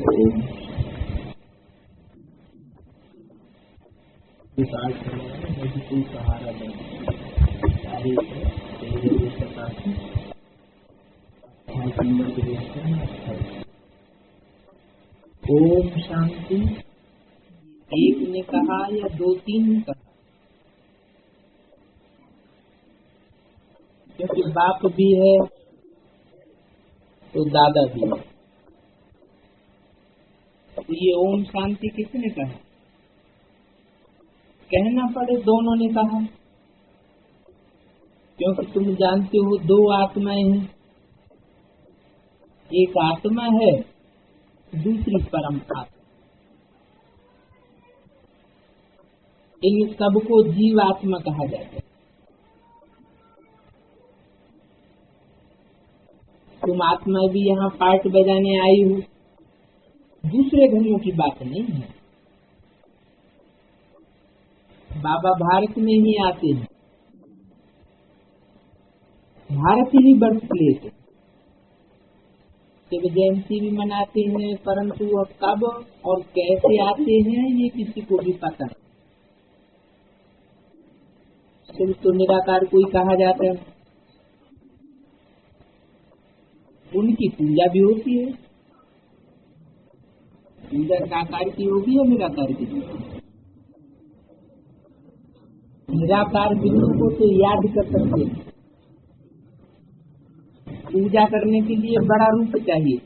कोई सहारा ओम शांति। एक ने कहा या दो तीन ने कहा? क्योंकि बाप भी है तो दादा भी है। तो ये ओम शांति किसने कहा? कहना पड़े दोनों ने कहा, क्योंकि तुम जानते हो दो आत्माएं हैं, एक आत्मा है, दूसरी परम आत्मा। इन सबको जीवात्मा कहा जाता है। तुम आत्मा भी यहाँ पार्ट बजाने आई हो, दूसरे घरों की बात नहीं है। बाबा भारत में ही आते हैं, भारत ही बर्थ प्लेस है। शिव जयंती भी मनाते हैं, परंतु अब कब और कैसे आते हैं ये किसी को भी पता नहीं। शिव तो निराकार को ही कहा जाता है, उनकी पूजा भी होती है। पूजा साकार की होगी या निराकार की? निराकार बिंदु को तो याद कर सकते हैं, पूजा करने के लिए बड़ा रूप चाहिए।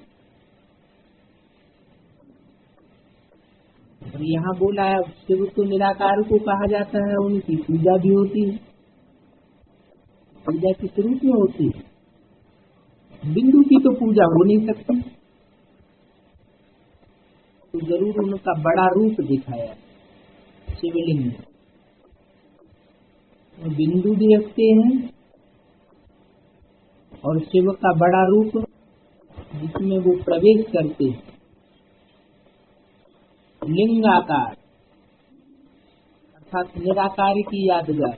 और यहाँ बोला है शिव तो निराकार को कहा जाता है, उनकी पूजा भी होती है। पूजा किस रूप में होती है? बिंदु की तो पूजा हो नहीं सकती, तो जरूर उनका बड़ा रूप दिखाया शिवलिंग में। बिंदु भी रखते हैं और शिव का बड़ा रूप जिसमें वो प्रवेश करते हैं, लिंगाकार अर्थात निराकार की यादगार।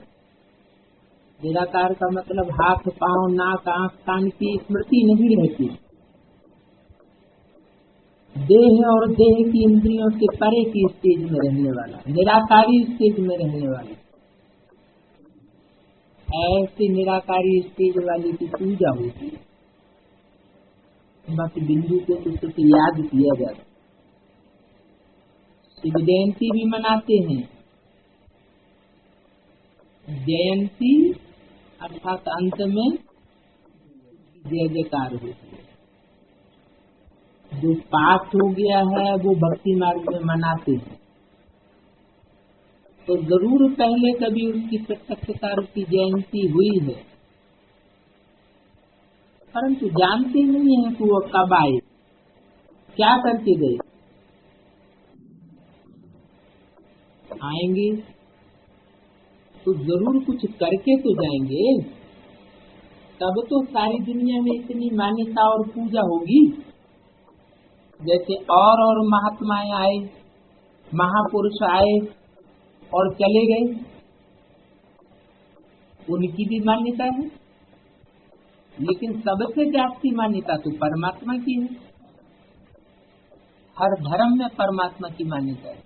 निराकार का मतलब हाथ पांव नाक आंख कान की स्मृति नहीं रहती। देह और देह की इंद्रियों से परे की स्टेज में रहने वाला, निराकारी स्टेज में रहने वाला, ऐसे निराकारी स्टेज वाले की पूजा होती है। बाकी बिंदु को तो सिर्फ याद किया जाता। शिव जयंती भी मनाते हैं। जयंती अर्थात अंत में जय जयकार होती है। जो पाठ हो गया है वो भक्ति मार्ग में मनाते हैं, तो जरूर पहले कभी उसकी प्रत्यक्षता की जयंती हुई है, परंतु जानते नहीं है कि वो कब आए, क्या करके गए। आएंगे तो जरूर कुछ करके तो जाएंगे, तब तो सारी दुनिया में इतनी मान्यता और पूजा होगी। जैसे और महात्माएं आए, महापुरुष आए और चले गए, उनकी भी मान्यता है, लेकिन सबसे जास्ती मान्यता तो परमात्मा की है। हर धर्म में परमात्मा की मान्यता है,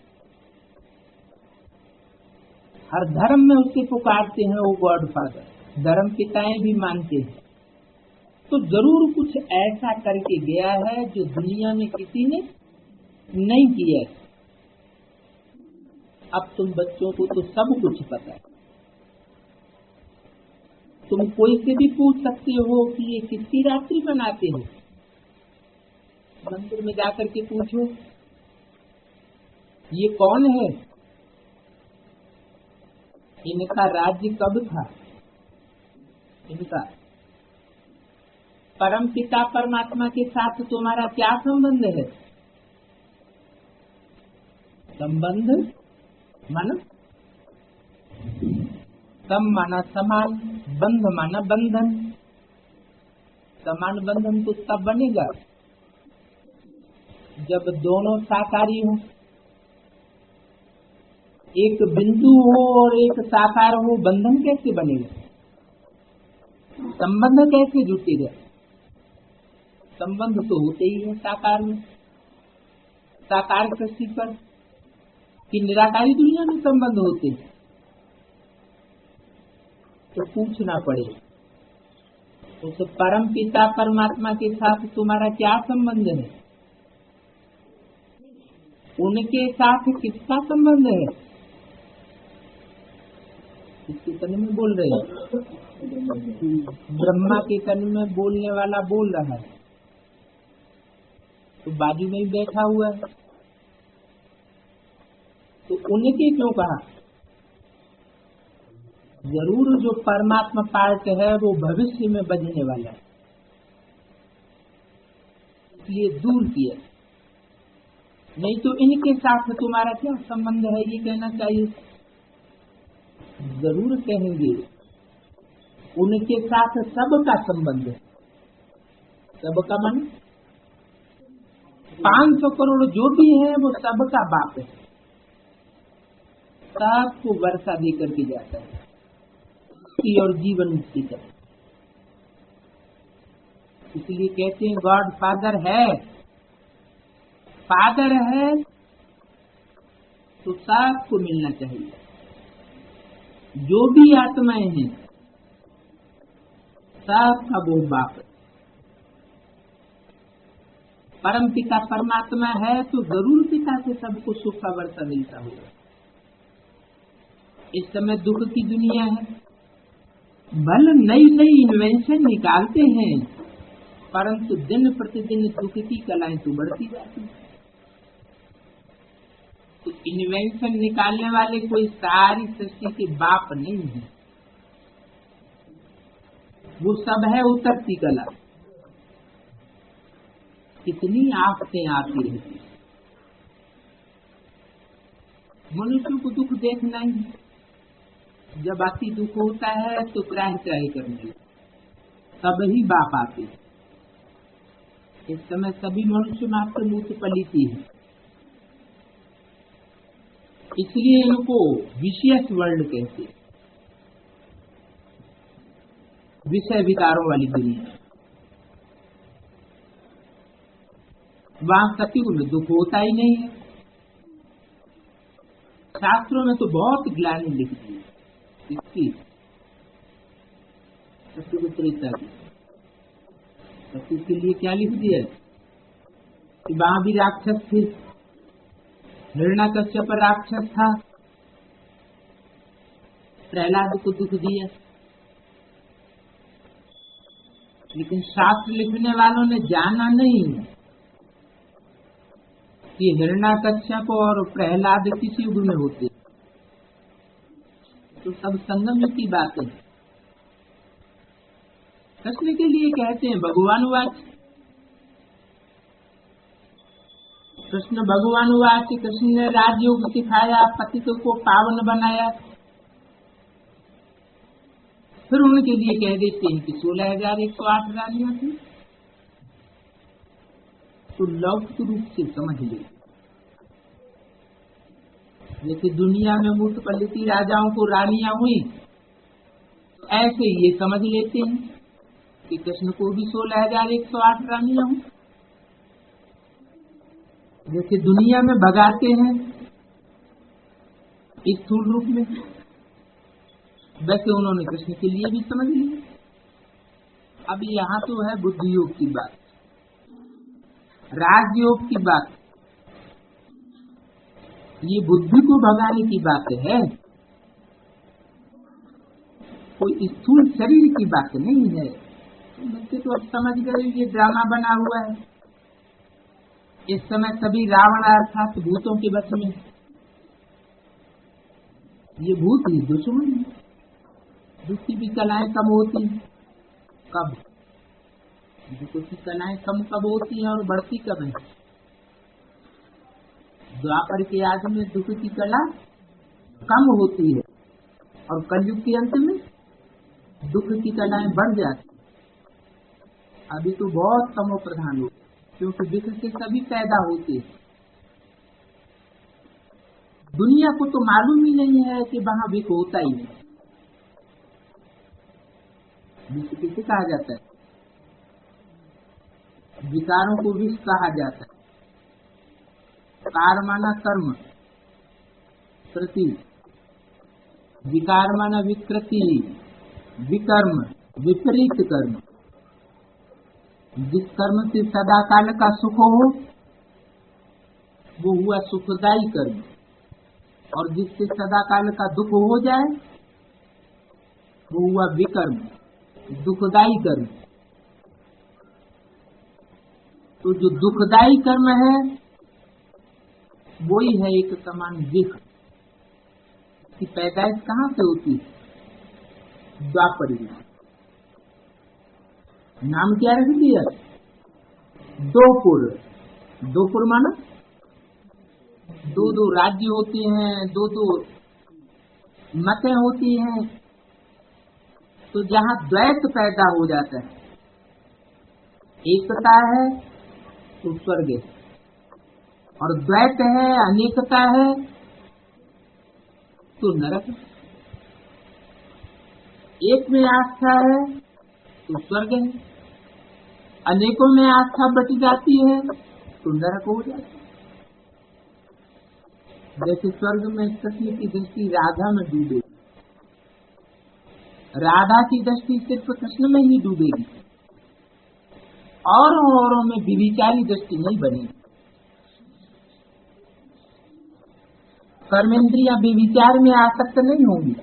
हर धर्म में उसके पुकारते हैं वो गॉड फादर, धर्म पिताएं भी मानते हैं। तो जरूर कुछ ऐसा करके गया है जो दुनिया में किसी ने नहीं किया है। अब तुम बच्चों को तो सब कुछ पता है, तुम कोई से भी पूछ सकते हो कि ये किसकी रात्रि मनाते हो। मंदिर में जाकर के पूछो ये कौन है, इनका राज्य कब था, इनका परम पिता परमात्मा के साथ तुम्हारा क्या संबंध है। संबंध माना सम माना समान, बंध माना बंधन। समान बंधन तो तब बनेगा जब दोनों साकारी हो, एक बिंदु हो और एक साकार हो। बंधन कैसे बनेगा, संबंध कैसे जुटेगा। संबंध तो होते ही है साकार में। साकार सृष्टि पर कि निराकारी दुनिया में संबंध होते, तो पूछना पड़े उस परम पिता परमात्मा के साथ तुम्हारा क्या संबंध है? उनके साथ किसका संबंध है? इसके तन में बोल रहे हैं, ब्रह्मा के तन में बोलने वाला बोल रहा है, तो बाजू में ही बैठा हुआ है, तो उनके क्यों कहा? जरूर जो परमात्मा पार्ट है वो भविष्य में बजने वाला है, इसलिए दूर किया। नहीं तो इनके साथ तुम्हारा क्या संबंध है ये कहना चाहिए। जरूर कहेंगे उनके साथ सबका संबंध है। सबका मन 500 करोड़ जो भी है वो सबका बाप है, सबको वर्षा देकर के जाता है और जीवन मुक्ति का। इसलिए कहते हैं गॉड फादर है, फादर है तो सबको मिलना चाहिए। जो भी आत्माएं हैं सबका वो बाप है। परम पिता परमात्मा है तो जरूर पिता से सबको सुख का वर्षा मिलता होगा। इस समय दुख की दुनिया है, भले नई नई इन्वेंशन निकालते हैं, परंतु दिन प्रतिदिन दुख की कलाएं तो बढ़ती जाती हैं। तो इन्वेंशन निकालने वाले कोई सारी सृष्टि के बाप नहीं है, वो सब है उतरती कला। कितनी आफतें आती रहती, मनुष्य को दुख देखना ही, जब अति दुख होता है तो त्राही त्राही करने तब ही बाप आते। इस समय सभी मनुष्य मात्र मूर्त पलीती है, इसलिए इनको विशेष वर्ल्ड कहते, विषय विकारों वाली दुनिया। वहां सतयुग में दुख होता ही नहीं है। शास्त्रों में तो बहुत ग्लानि लिख दी इसकी, सतयुग त्रेता की। सतयुग के लिए क्या लिख दिया कि वहां भी राक्षस थे, हिरण्याकश्यप राक्षस था, प्रहलाद को दुख दिया। लेकिन शास्त्र लिखने वालों ने जाना नहीं कि हिरण्याकश्यप और प्रहलाद किस युग में होते, तो सब संगम युग की बात है। कृष्ण के लिए कहते हैं भगवानुवाच, कृष्ण भगवानुवाच, कृष्ण ने राजयोग सिखाया, पतित को पावन बनाया। फिर उनके लिए कह देते हैं कि 16,108 रानियां थी। तो लौकिक रूप से समझ ले, जैसे दुनिया में मुतपल्लिती राजाओं को रानियां हुई, ऐसे ये समझ लेते हैं कि कृष्ण को भी 16,108 रानियां हुई। जैसे दुनिया में भगाते हैं स्थूल रूप में, वैसे उन्होंने कृष्ण के लिए भी समझ लिया। अब यहाँ तो है बुद्धि योग की बात, राजयोग की बात, ये बुद्धि को भगाने की बात है, कोई स्थूल शरीर की बात नहीं है। बच्चे तो अब समझ गए ये ड्रामा बना हुआ है। इस समय सभी रावण अर्थात भूतों के वश में, ये भूत ही दुश्मन है। दूसरी भी कलाएं कम होती हैं, कब भूतों की कलाएं कब होती हैं और बढ़ती कब है? द्वापर के आदि में दुख की कला कम होती है और कलयुग के अंत में दुख की कलाएं बढ़ जाती। अभी तो बहुत कमो प्रधान होती, क्योंकि विश्व से सभी पैदा होते हैं। दुनिया को तो मालूम ही नहीं है कि वहां विश्व होता ही नहीं। विश्व किसे कहा जाता है? विकारों को विश्व कहा जाता है। कार माना कर्म, कृति, विकार माना विकृति, विकर्म, विपरीत कर्म। जिस कर्म से सदा काल का सुख हो वो हुआ सुखदायी कर्म, और जिससे सदा काल का दुख हो जाए वो हुआ विकर्म, दुखदायी कर्म। तो जो दुखदायी कर्म है वही है एक समान विष। की पैदाइश कहाँ से होती है? द्वापर युग। नाम क्या रख दिया? दोपुर। दोपुर माना दो दो राज्य होते हैं, दो दो मतें होती हैं। तो जहाँ द्वैत पैदा हो जाता है, एकता है तो स्वर्ग है, और द्वैत है, अनेकता है तो नरक। एक में आस्था है तो स्वर्ग है, अनेकों में आस्था बच जाती है तो नरक हो जाता है। जैसे स्वर्ग में कृष्ण की दृष्टि राधा में डूबेगी, राधा की दृष्टि सिर्फ कृष्ण में ही डूबेगी, औरों में विविचारी दृष्टि नहीं बनेगी। कर्मेंद्रियां विविचार में आसक्त नहीं होंगी।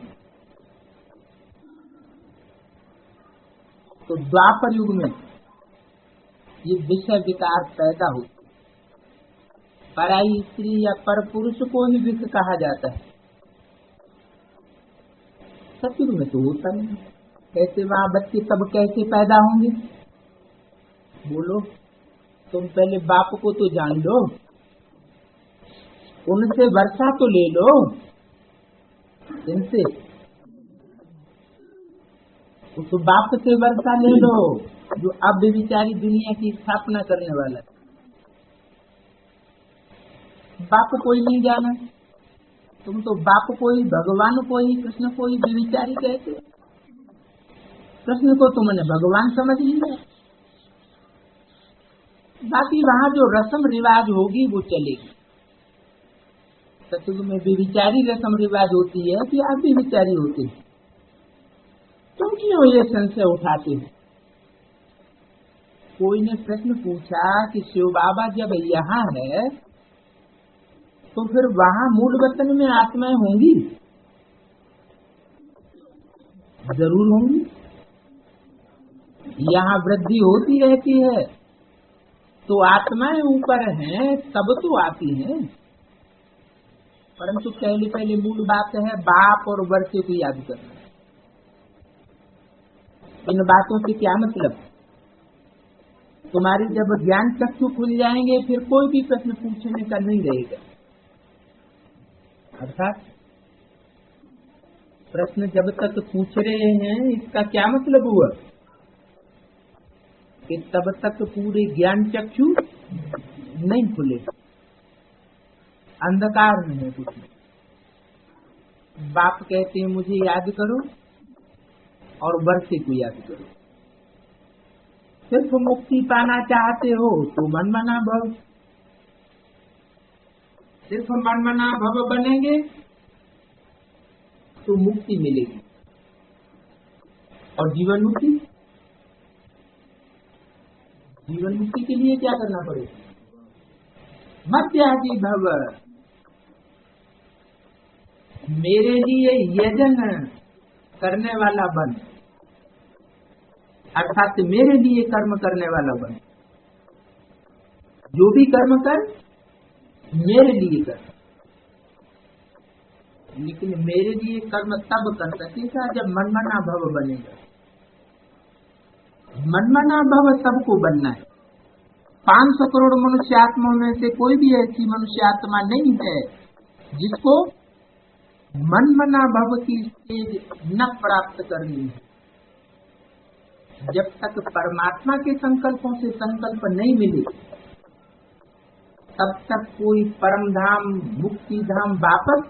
तो द्वापर युग में ये विषय विकार पैदा होती। पराई स्त्री या पर पुरुष को ही विष कहा जाता है। सतयुग में तो होता नहीं। कैसे वहां बच्चे तब कैसे पैदा होंगे? बोलो, तुम पहले बाप को तो जान लो, उनसे वर्षा तो ले लो। इनसे उस बाप से वर्षा ले लो जो अब विचारी दुनिया की स्थापना करने वाला है। बाप कोई नहीं जाना, तुम तो बाप को ही, भगवान को ही, कृष्ण को ही विचारी कहते। कृष्ण को तुमने भगवान समझ लिया। बाकी वहाँ जो रस्म रिवाज होगी वो चलेगी। सतयुग में विचारी रस्म रिवाज होती है कि आप भी विचारी होते हैं। तुम क्यों ये संशय उठाते हो? कोई ने प्रश्न पूछा कि शिव बाबा जब यहाँ है तो फिर वहाँ मूल वतन में आत्माएं होंगी? जरूर होंगी। यहाँ वृद्धि होती रहती है तो आत्माएं ऊपर हैं तब तो आती हैं। परंतु पहले मूल बात है बाप और वर्षे को याद करना। इन बातों से क्या मतलब? तुम्हारी जब ज्ञान चक्षु खुल जाएंगे फिर कोई भी प्रश्न पूछने का नहीं रहेगा। अर्थात प्रश्न जब तक पूछ रहे हैं इसका क्या मतलब हुआ कि तब तक पूरे ज्ञान चक्षु नहीं खुले, अंधकार में है कुछ। बाप कहते हैं मुझे याद करो और वर्षे को याद करो। सिर्फ मुक्ति पाना चाहते हो तो मनमना भव, सिर्फ मनमना भव बनेंगे तो मुक्ति मिलेगी। और जीवन मुक्ति, जीवन मुक्ति के लिए क्या करना पड़ेगा? मत्यागी भव, मेरे लिए यजन करने वाला बन, अर्थात मेरे लिए कर्म करने वाला बन। जो भी कर्म कर मेरे लिए कर, लेकिन मेरे लिए कर्म तब कर सकेगा जब मनमना भव बनेगा। मनमना भव सबको बनना है। 500 करोड़ मनुष्य आत्मा में से कोई भी ऐसी मनुष्य आत्मा नहीं है जिसको मनमना भव की स्टेज न प्राप्त करनी है। जब तक परमात्मा के संकल्पों से संकल्प नहीं मिले तब तक कोई परम धाम मुक्ति धाम वापस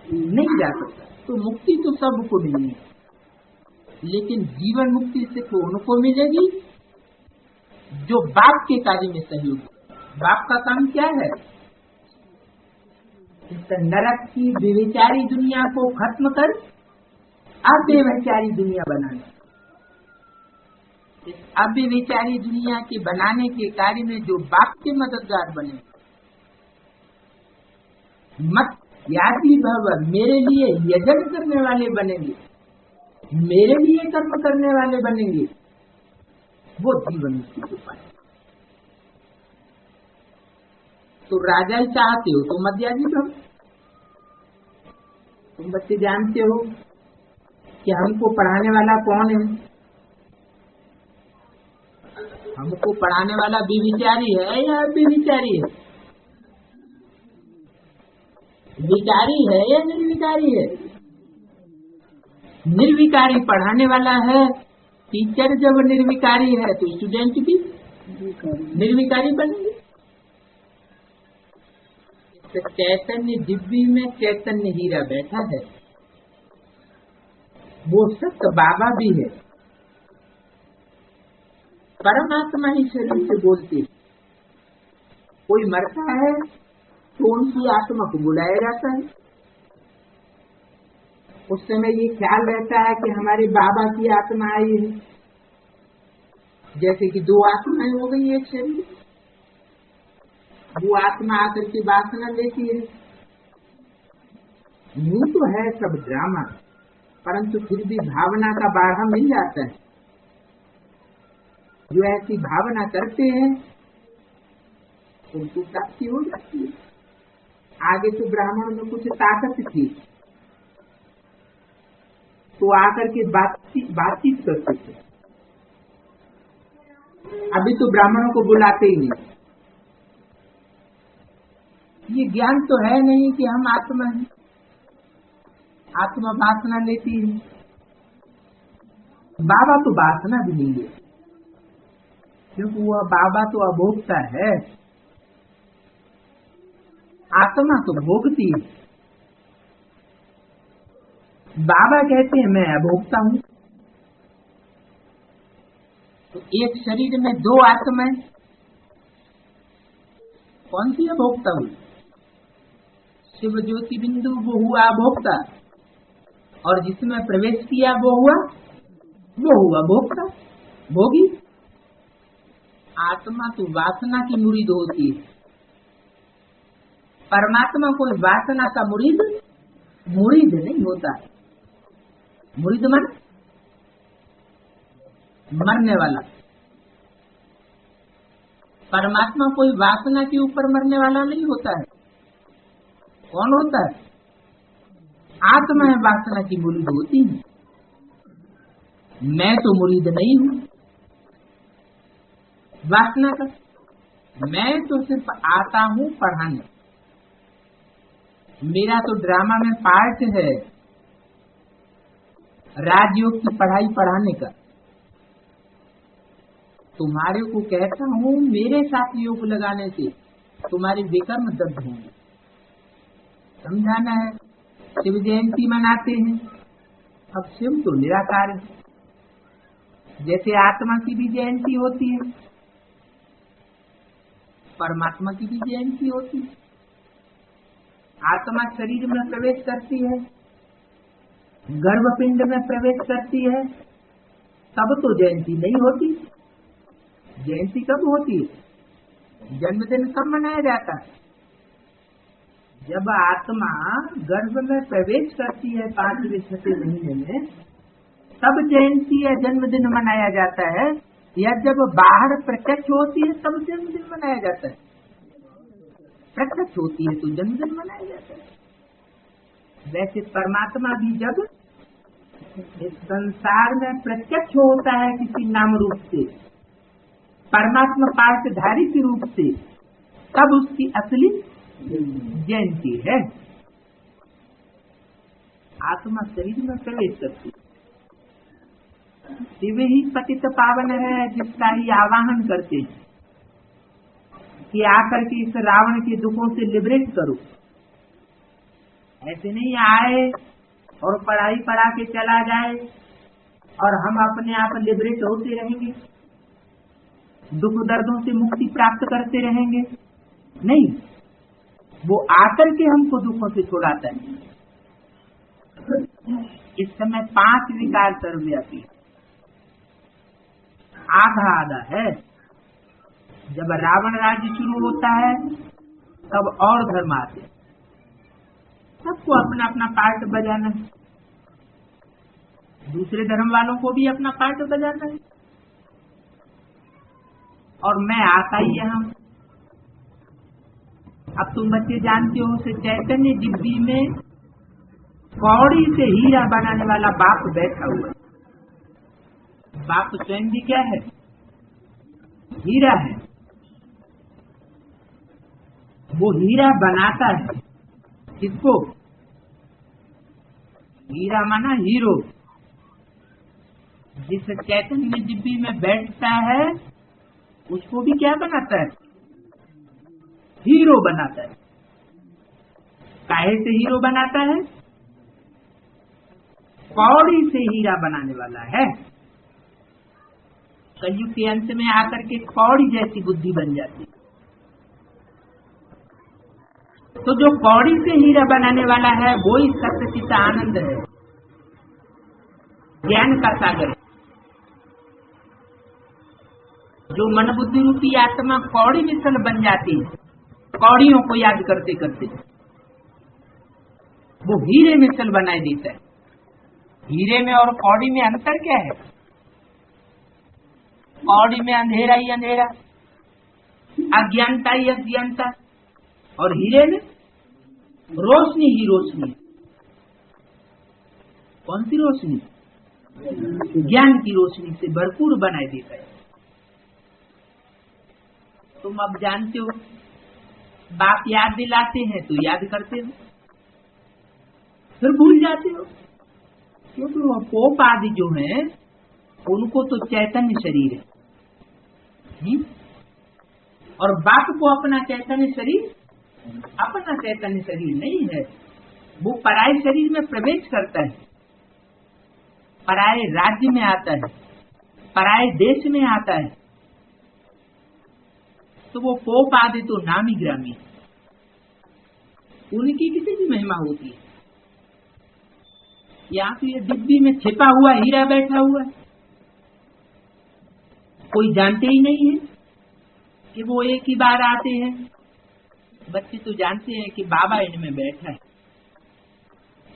नहीं जा सकता। तो मुक्ति तो सबको मिलेगी, लेकिन जीवन मुक्ति सिर्फ उनको मिलेगी जो बाप के कार्य में सहयोग। बाप का काम क्या है? इस नरक की व्यभिचारी दुनिया को खत्म कर अव्यभिचारी दुनिया बनाना। इस अव्यभिचारी दुनिया के बनाने के कार्य में जो बाप के मददगार बने, मत याति भव, मेरे लिए यजन करने वाले बनेंगे, मेरे लिए कर्म करने वाले बनेंगे, वो जीवन मुक्ति को पाए। तो राजा ही चाहते हो तो मध्याजी भव। तुम बच्चे जानते हो कि हमको पढ़ाने वाला कौन है? हमको पढ़ाने वाला व्यभिचारी है या अव्यभिचारी है? विकारी है या निर्विकारी है? निर्विकारी पढ़ाने वाला है। टीचर जब निर्विकारी है तो स्टूडेंट भी निर्विकारी बनेंगे। चैतन्य डिब्बी में चैतन्य हीरा बैठा है, वो सत्य बाबा भी है। परमात्मा ही शरीर से बोलते। कोई मरता है तो उनकी आत्मा को बुलाया जाता है। उस समय ये ख्याल रहता है कि हमारे बाबा की आत्मा आई है, जैसे कि दो आत्माएं हो गई एक शरीर। वो आत्मा आकर के वासना लेती है। यूं तो है सब ड्रामा, परंतु फिर भी भावना का बाढ़ा मिल जाता है। जो ऐसी भावना करते हैं उनको प्राप्ति हो जाती है। आगे तो ब्राह्मण में कुछ ताकत थी तो आकर के बातचीत करते थे। अभी तो ब्राह्मणों को बुलाते ही नहीं। ये ज्ञान तो है नहीं कि हम आत्मा हैं। आत्मा वासना लेती है। बाबा तो वासना भी नहीं लेते, क्योंकि वह बाबा तो अभोक्ता है। आत्मा तो भोगती है। बाबा कहते हैं मैं अभोक्ता हूँ। तो एक शरीर में दो आत्माएं, कौन सी अभोक्ता हुई? शिव ज्योति बिंदु वो हुआ अभोक्ता, और जिसमें प्रवेश किया वो हुआ भोक्ता, भोगी। आत्मा तो वासना की मुरीद होती है। परमात्मा कोई वासना का मुरीद नहीं होता। मुरीद मन मरने वाला। परमात्मा कोई वासना के ऊपर मरने वाला नहीं होता है। कौन होता है? आत्मा है वासना की मुरीद होती है। मैं तो मुरीद नहीं हूँ वासना का। मैं तो सिर्फ आता हूँ पढ़ाने। मेरा तो ड्रामा में पार्ट है राजयोग की पढ़ाई पढ़ाने का। तुम्हारे को कहता हूँ मेरे साथ योग लगाने से तुम्हारे विकर्म दग्ध होंगे। समझाना है। शिव जयंती मनाते हैं। अब शिव तो निराकार है, जैसे आत्मा की भी जयंती होती है, परमात्मा की भी जयंती होती है। आत्मा शरीर में प्रवेश करती है, गर्भपिंड में प्रवेश करती है, तब तो जयंती नहीं होती। जयंती कब होती है? जन्मदिन कब मनाया जाता है? जब आत्मा गर्भ में प्रवेश करती है 5वें-6वें महीने में, तब जयंती या जन्मदिन मनाया जाता है। या जब बाहर प्रत्यक्ष होती है तब जन्मदिन मनाया जाता है। प्रत्यक्ष होती है तो जन्मदिन मनाया जाता है। वैसे परमात्मा भी जब इस संसार में प्रत्यक्ष होता है किसी नाम रूप से, परमात्मा पाठधारी के रूप से, तब उसकी असली जयंती है। आत्मा शरीर में प्रवेश करती। शिव ही पतित पावन है, जिसका ही आवाहन करते हैं कि आकर के इस रावण के दुखों से लिबरेट करो। ऐसे नहीं आए और पढ़ाई पढ़ा के चला जाए और हम अपने आप लिबरेट होते रहेंगे, दुख दर्दों से मुक्ति प्राप्त करते रहेंगे। नहीं, वो आकर के हमको दुखों से छुड़ाता है। इस समय 5 विकार सर्वव्यापी, आधा आधा है। जब रावण राज्य शुरू होता है तब और धर्म आते, सबको अपना अपना पार्ट बजाना है, दूसरे धर्म वालों को भी अपना पार्ट बजाना है। और मैं आता ही यहाँ। अब तुम बच्चे जानते हो से चैतन्य डिब्बी में कौड़ी से हीरा बनाने वाला बाप बैठा हुआ है। बाप स्वयं भी क्या है? हीरा है। वो हीरा बनाता है। किसको? हीरा माना हीरो। जिस चैतन्य डिब्बी में बैठता है उसको भी क्या बनाता है? हीरो बनाता है। काहे से हीरो बनाता है? कौड़ी से हीरा बनाने वाला है। कलयुग के अंत में आकर के कौड़ी जैसी बुद्धि बन जाती है। तो जो कौड़ी से हीरा बनाने वाला है वो ही सत्चित आनंद है, ज्ञान का सागर। जो मन बुद्धि रूपी आत्मा कौड़ी मिसल बन जाती है, कौड़ियों को याद करते करते, वो हीरे मिसल बनाए देता है। हीरे में और कौड़ी में अंतर क्या है? कौड़ी में अंधेरा ही अंधेरा, अज्ञानता ही अज्ञानता, और हीरे में रोशनी ही रोशनी। कौन सी रोशनी? ज्ञान की रोशनी से भरपूर बनाए देता है। तुम अब जानते हो, बाप याद दिलाते हैं तो याद करते हो, फिर भूल जाते हो, क्योंकि वो पोप आदि जो हैं उनको तो चैतन्य शरीर है। और बाप को अपना चैतन्य शरीर, अपना चैतन्य शरीर नहीं है। वो पराये शरीर में प्रवेश करता है, पराये राज्य में आता है, पराये देश में आता है, तो वो पोप आदि तो नामी ग्रामी, उनकी किसी भी महिमा होती है। यहाँ तो ये डिब्बी में छिपा हुआ हीरा बैठा हुआ है, कोई जानते ही नहीं है कि वो एक ही बार आते हैं। बच्चे तो जानते हैं कि बाबा इनमें बैठा है,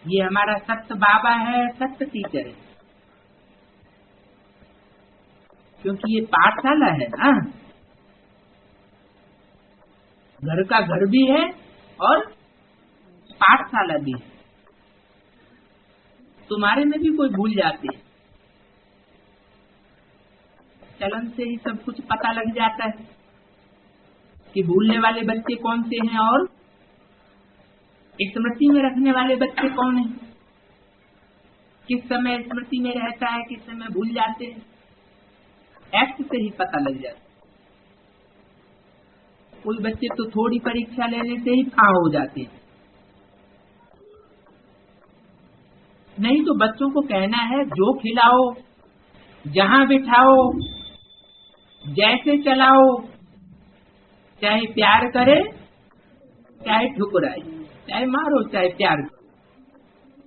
ये हमारा सत्य बाबा है, सत्य टीचर है, क्योंकि ये पाठशाला है ना, घर का घर भी है और पाठशाला भी है। तुम्हारे में भी कोई भूल जाते हैं, चलन से ही सब कुछ पता लग जाता है कि भूलने वाले बच्चे कौन से हैं और स्मृति में रखने वाले बच्चे कौन हैं, किस समय स्मृति में रहता है, किस समय भूल जाते हैं, एक्ट से ही पता लग जाता है। कोई बच्चे तो थोड़ी परीक्षा लेने से ही फां हो जाते हैं। नहीं तो बच्चों को कहना है जो खिलाओ, जहां बिठाओ, जैसे चलाओ, चाहे प्यार करे चाहे ठुकराए, चाहे मारो चाहे प्यार करो,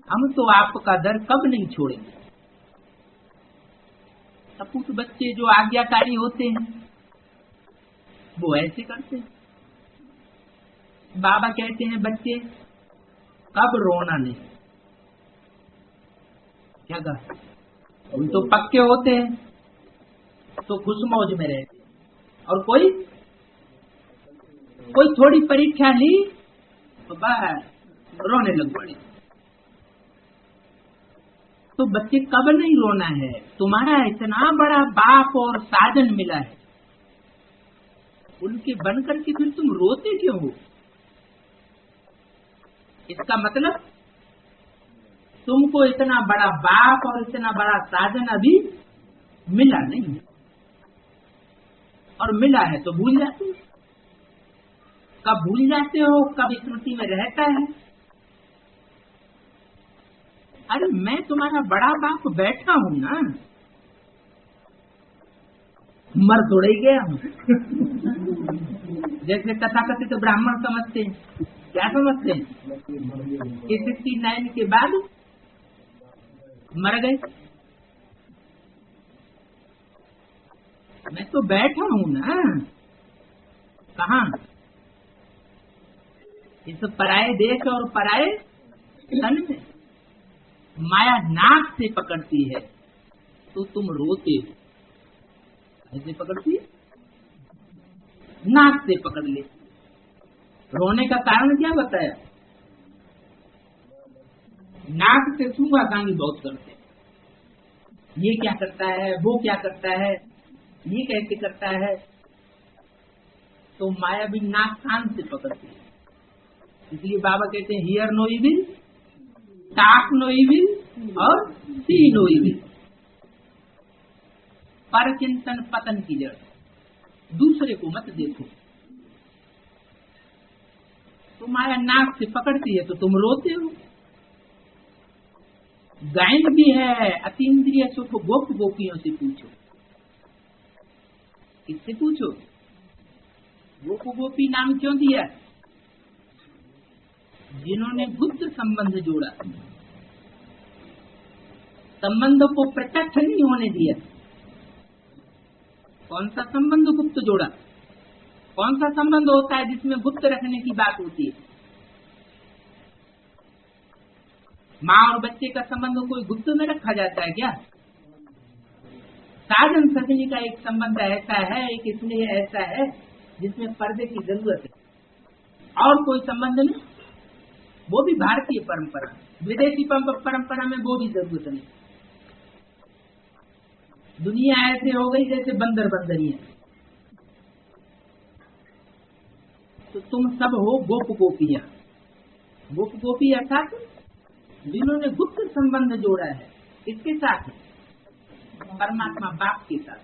हम तो आपका दर कब नहीं छोड़ेंगे। सपूत बच्चे जो आज्ञाकारी होते हैं वो ऐसे करते हैं। बाबा कहते हैं बच्चे कब रोना नहीं, क्या कहा, उन तो पक्के होते हैं तो खुश मौज में रहते, और कोई थोड़ी परीक्षा ली तो बाहर रोने लग पड़े। तो बच्चे कब नहीं रोना है, तुम्हारा इतना बड़ा बाप और साजन मिला है, उनके बनकर के फिर तुम रोते क्यों हो? इसका मतलब तुमको इतना बड़ा बाप और इतना बड़ा साजन अभी मिला नहीं, और मिला है तो भूल जाते हो। कब भूल जाते हो, कब स्मृति में रहता है। अरे मैं तुम्हारा बड़ा बाप बैठा हूं ना, मर थोड़ा ही गया हूँ। जैसे तथाकथित तो ब्राह्मण समझते हैं, क्या समझते हैं कि 69 के बाद मर गए। मैं तो बैठा हूँ ना, कहाँ? इस पराये देश और पराये तन में माया नाक से पकड़ती है तो तुम रोते हो। ऐसे पकड़ती है, नाक से पकड़ ले। रोने का कारण क्या बताया? नाक से सूंघा कांगी बहुत करते, ये क्या करता है, वो क्या करता है, ये कैसे करता है। तो माया भी नाक कान से पकड़ती है। इसलिए बाबा कहते हैं hear no evil, talk no evil और सी नो इविल। पर चिंतन पतन की जड़, दूसरे को मत देखो। तो माया नाक से पकड़ती है तो तुम रोते हो। गायन भी है अतीन्द्रिय सुख गोप गोपियों से पूछो। किससे पूछो? गोप गोपी नाम क्यों दिया? जिन्होंने गुप्त संबंध जोड़ा, संबंध को प्रत्यक्ष नहीं होने दिया। कौन सा संबंध गुप्त जोड़ा? कौन सा संबंध होता है जिसमें गुप्त रखने की बात होती है? माँ और बच्चे का संबंध कोई गुप्त में रखा जाता है क्या? साजन सजनी का एक संबंध ऐसा है, एक स्नेह ऐसा है जिसमें पर्दे की जरूरत है। और कोई संबंध नहीं, वो भी भारतीय परंपरा, विदेशी परंपरा में वो भी जरूरत नहीं। दुनिया ऐसे हो गई जैसे बंदर बंदरियां। तो तुम सब हो गोप गोपियां। गोप गोपी अर्थात जिन्होंने गुप्त संबंध जोड़ा है। किसके साथ? परमात्मा बाप के साथ।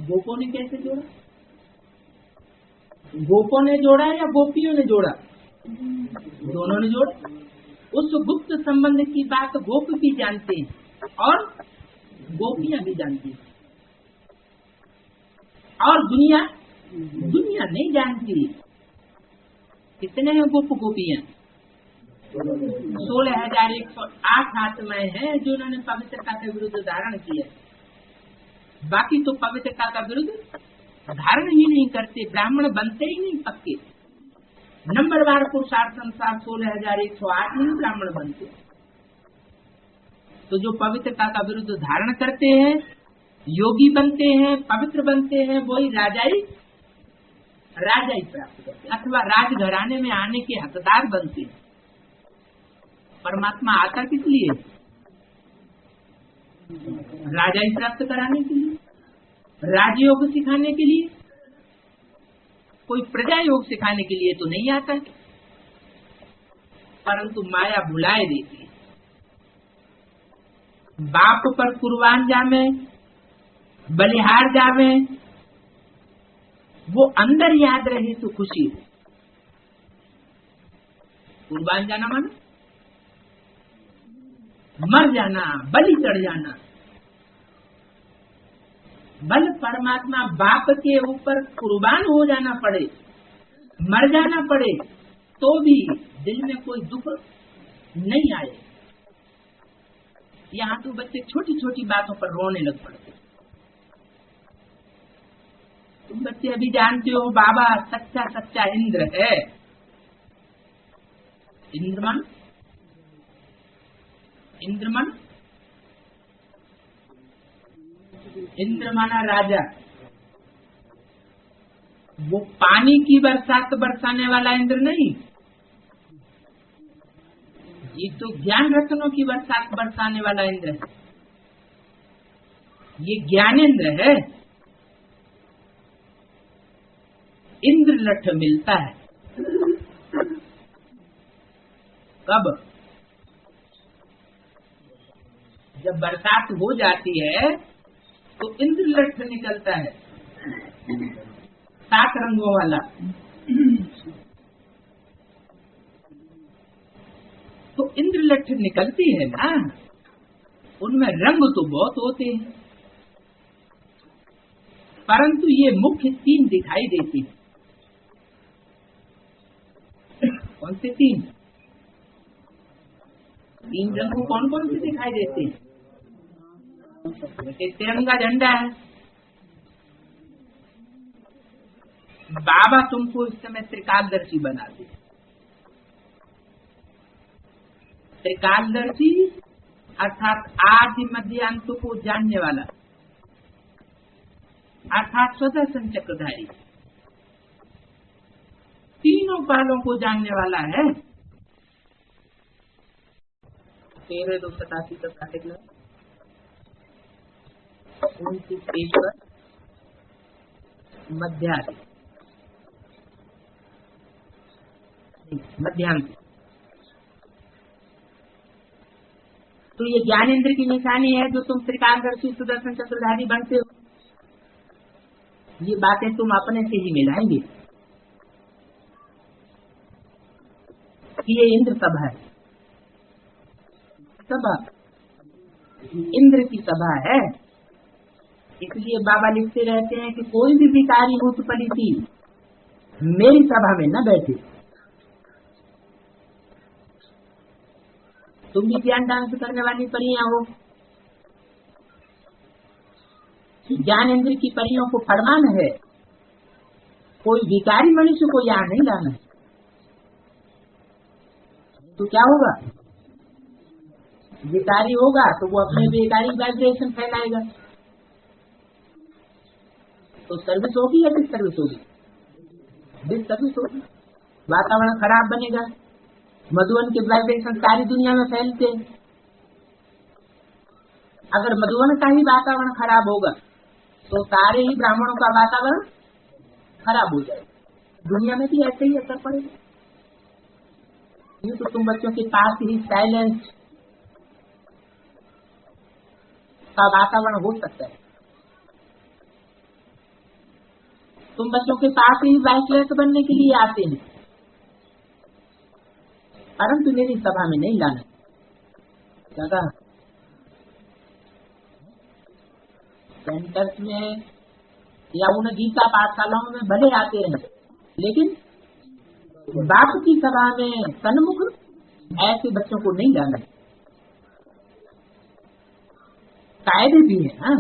गोपों ने कैसे जोड़ा? गोपों ने जोड़ा या गोपियों ने जोड़ा? दोनों ने जोड़ा। उस गुप्त संबंध की बात गोप भी जानते हैं और गोपियां भी जानती हैं, और दुनिया नहीं जानती। कितने हैं गोप गोपियां? 16,108 आत्माएं हैं जो उन्होंने पवित्रता के विरुद्ध धारण किया। बाकी तो पवित्रता का विरुद्ध धारण ही नहीं करते, ब्राह्मण बनते ही नहीं पक्के। नंबरवार पुरुषार्थ संसार 16,108 ही ब्राह्मण बनते। तो जो पवित्रता का विरुद्ध धारण करते हैं, योगी बनते हैं, पवित्र बनते हैं, वही राजाई प्राप्त करते अथवा राजघराने में आने के हकदार बनते हैं। परमात्मा आता किस लिए? राजाई प्राप्त कराने के लिए, राजयोग सिखाने के लिए। कोई प्रजा योग सिखाने के लिए तो नहीं आता, परंतु माया भुलाए देती है। बाप पर कुर्बान जावे, बलिहार जावे, वो अंदर याद रहे तो खुशी हो। कुर्बान जाना माना मर जाना, बलि चढ़ जाना। बल परमात्मा बाप के ऊपर कुर्बान हो जाना पड़े, मर जाना पड़े, तो भी दिल में कोई दुख नहीं आए। यहाँ तो बच्चे छोटी छोटी बातों पर रोने लग पड़ते। तुम बच्चे अभी जानते हो बाबा सच्चा सच्चा इंद्र है। इंद्रमन इंद्र माना राजा। वो पानी की बरसात बरसाने वाला इंद्र नहीं, ये तो ज्ञान रत्नों की बरसात बरसाने वाला इंद्र है। ये ज्ञानेंद्र है। इंद्र लठ मिलता है कब? जब बरसात हो जाती है तो इंद्रलठ निकलता है, 7 रंगों वाला। तो इंद्रलठ निकलती है ना, उनमें रंग तो बहुत होते हैं। परंतु ये मुख्य 3 दिखाई देते हैं। कौन से 3? 3 रंग कौन कौन से दिखाई देते हैं? जैसे तिरंगा झंडा है, बाबा तुमको इस समय त्रिकालदर्शी बना दे। त्रिकालदर्शी अर्थात आदि मध्य अंत को जानने वाला, अर्थात सुदर्शन चक्रधारी, तीनों कालों को जानने वाला है। 13-287 तक आर्टिकल 29 पेज पर मध्यांत। तो ये ज्ञानेंद्र की निशानी है जो तुम त्रिकालदर्शी सुदर्शन चक्रधारी बनते हो। ये बातें तुम अपने से ही मिलाएंगे। ये इंद्र सभा है, सभा इंद्र की सभा है। इसलिए बाबा लिखते रहते हैं कि कोई भी विकारी भूत पलिती मेरी सभा में न बैठे। तुम भी ज्ञान डांस करने वाली परियां हो। ज्ञानेंद्र की परियों को फरमान है कोई विकारी मनुष्य को यहाँ नहीं लाना है। तो क्या होगा? विकारी होगा तो वो अपने बेकारी वाइब्रेशन फैलाएगा। तो सर्विस होगी या डिसर्विस होगी? डिसर्विस होगी। वातावरण खराब बनेगा। मधुवन के वाइब्रेशन सारी दुनिया में फैलते। अगर मधुवन का ही वातावरण खराब होगा तो सारे ही ब्राह्मणों का वातावरण खराब हो जाएगा। दुनिया में भी ऐसे ही असर पड़ेगा। तो तुम बच्चों के पास ही साइलेंस का वातावरण हो सकता है। तुम बच्चों के पास ही वाइसलेस बनने के लिए आते हैं, परंतु मेरी सभा में नहीं लाना। क्या सेंटर्स में या उन गीता पाठशालाओं में भले आते हैं, लेकिन बाप की सभा में सन्मुख ऐसे बच्चों को नहीं लाना। कायदे भी है। हाँ,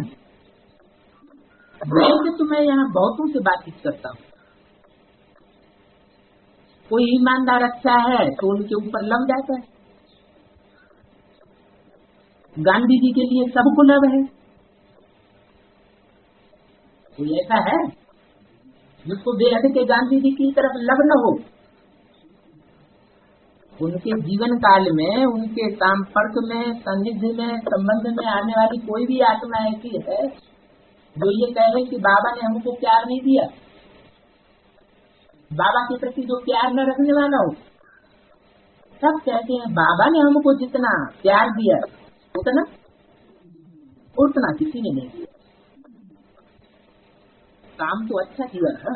वैसे तो मैं यहाँ बहुतों से बातचीत करता हूँ। कोई ईमानदार अच्छा है तो उनके ऊपर लग जाता है। गांधी जी के लिए सबको लव है। कोई ऐसा है जिसको बेहद के गांधी जी की तरफ लव न हो? उनके जीवन काल में, उनके संपर्क में, सानिध्य में, संबंध में आने वाली कोई भी आत्मा ऐसी है जो ये कह रहे कि बाबा ने हमको प्यार नहीं दिया। बाबा के प्रति जो प्यार न रखने वाला हो, सब कहते हैं बाबा ने हमको जितना प्यार दिया उतना किसी ने नहीं दिया। काम तो अच्छा किया ना,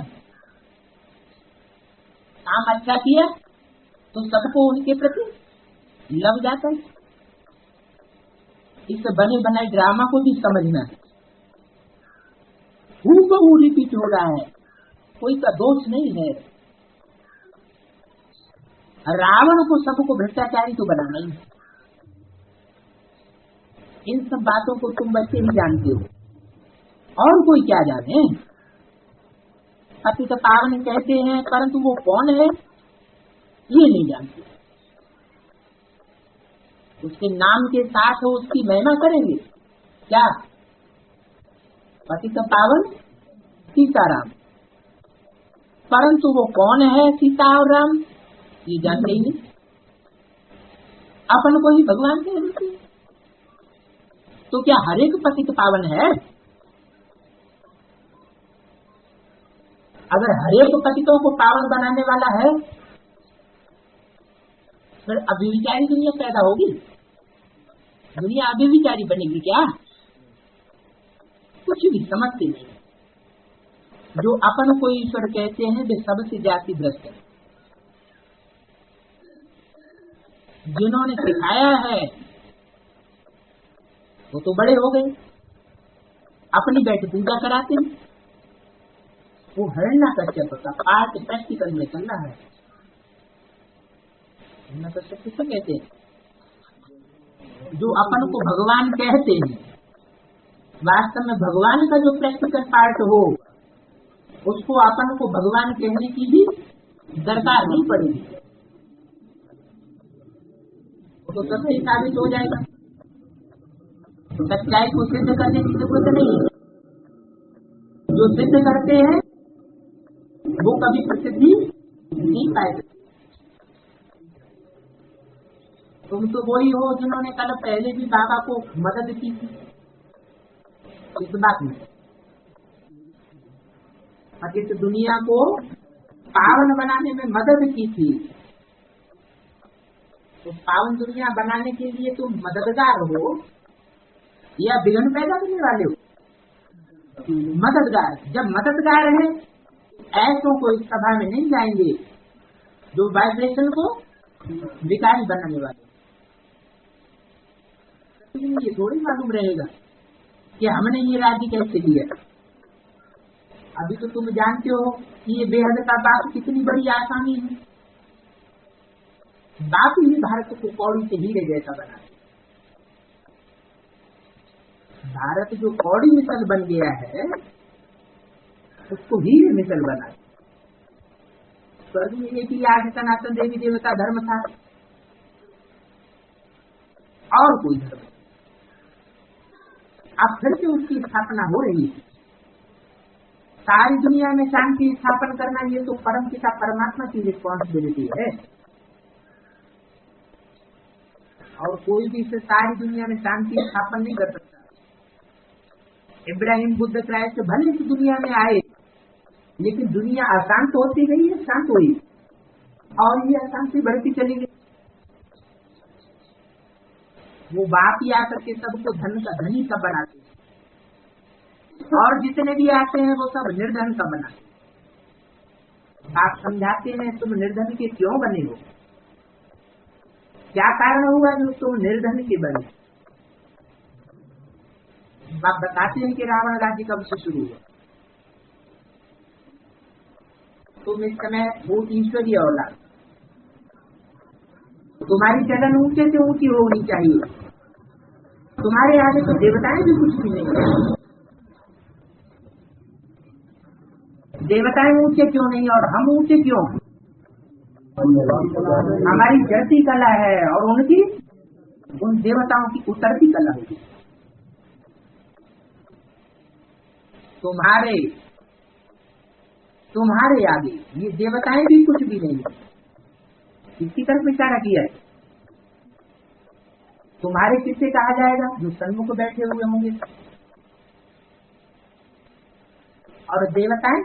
काम अच्छा किया तो सबको उनके प्रति लग जाता है। इस बने बनाए ड्रामा को भी समझना है। हूबहू रिपीट हो रहा है, कोई का दोष नहीं है। रावण को सबको भ्रष्टाचारी तो बनाना ही। इन सब बातों को तुम बच्चे ही जानते हो, और कोई क्या जाने। पति तो पावन कहते हैं, परंतु वो कौन है ये नहीं जानते। उसके नाम के साथ वो उसकी महिमा करेंगे क्या? पति तो पावन सीताराम, परंतु वो कौन है सीता और राम ये जानते ही नहीं। अपन को ही भगवान कह देते। तो क्या हर एक पति तो पावन है? अगर हर एक पतितों को पावन बनाने वाला है फिर अभिविचारी दुनिया पैदा होगी? दुनिया अभिविचारी बनेगी क्या? कुछ भी समझते नहीं। जो अपन को ईश्वर कहते हैं वे सबसे जाति भ्रष्ट है। जिन्होंने सिखाया है वो तो बड़े हो गए, अपनी बैठ पूजा कराते हैं। वो हरणा कश्यप का पार्ट प्रैक्टिकल में करना है। हरणा कश्यप किसे कहते हैं? जो अपन को भगवान कहते हैं, वास्तव में भगवान का जो प्रैक्टिकल पार्ट हो, उसको अपन को भगवान कहने की भी दरकार नहीं पड़ेगी, तो सबसे साबित हो जाएगा। सच्चाई को सिद्ध करने की जरूरत नहीं है। जो सिद्ध करते हैं वो कभी प्रसिद्धि नहीं पाएगा। तुम तो वही हो जिन्होंने कल पहले भी बाबा को मदद की थी इस बात में, और इस दुनिया को पावन बनाने में मदद की थी। तो पावन दुनिया बनाने के लिए तुम मददगार हो या विघ्न पैदा करने वाले हो? मददगार। जब मददगार है, ऐसों को इस सभा में नहीं जाएंगे जो वाइब्रेशन को विकारी बनाने वाले। ये थोड़ी मालूम रहेगा कि हमने ये राज्य कैसे लिया। अभी तो तुम जानते हो कि ये बेहद का बात कितनी बड़ी आसानी है। बाप ही भारत को कौड़ी से हीरे जैसा बना। भारत जो कौड़ी मिसल बन गया है, उसको हीरे मिसल बना। स्वर्ग में एक ही आज सनातन देवी देवता धर्म था और कोई धर्म। अब फिर से उसकी स्थापना हो रही है। सारी दुनिया में शांति स्थापन करना, ये तो परम पिता परमात्मा की रिस्पॉन्सिबिलिटी है, और कोई भी इसे सारी दुनिया में शांति स्थापन नहीं कर सकता। इब्राहिम बुद्ध क्राइस्ट भले इस दुनिया में आए, लेकिन दुनिया अशांत होती गई है, शांत हुई, और ये अशांति बढ़ती चली गई। वो बाप ही आकर के सबको धन का धनी सब बनाते हैं, और जितने भी आते हैं वो सब निर्धन का बनाते हैं। आप समझाते हैं तुम निर्धन के क्यों बने हो, क्या कारण हुआ जो तुम निर्धन के बने। आप बताते हैं कि रावण राज्य कब से शुरू हुआ। तुम इस समय वो ईश्वरीय औलाद, तुम्हारी जलन ऊंचे से ऊंची होनी चाहिए। तुम्हारे आगे तो देवताएं भी कुछ भी नहीं। देवताएं ऊंचे क्यों नहीं और हम ऊंचे क्यों? हमारी चढ़ती कला है और उनकी, उन देवताओं की उतरती कला होगी। तुम्हारे आगे ये देवताएं भी कुछ भी नहीं है। इसकी तरफ इशारा किया है। तुम्हारे किससे कहा जाएगा? जो सन्मुख बैठे हुए होंगे। और देवताएं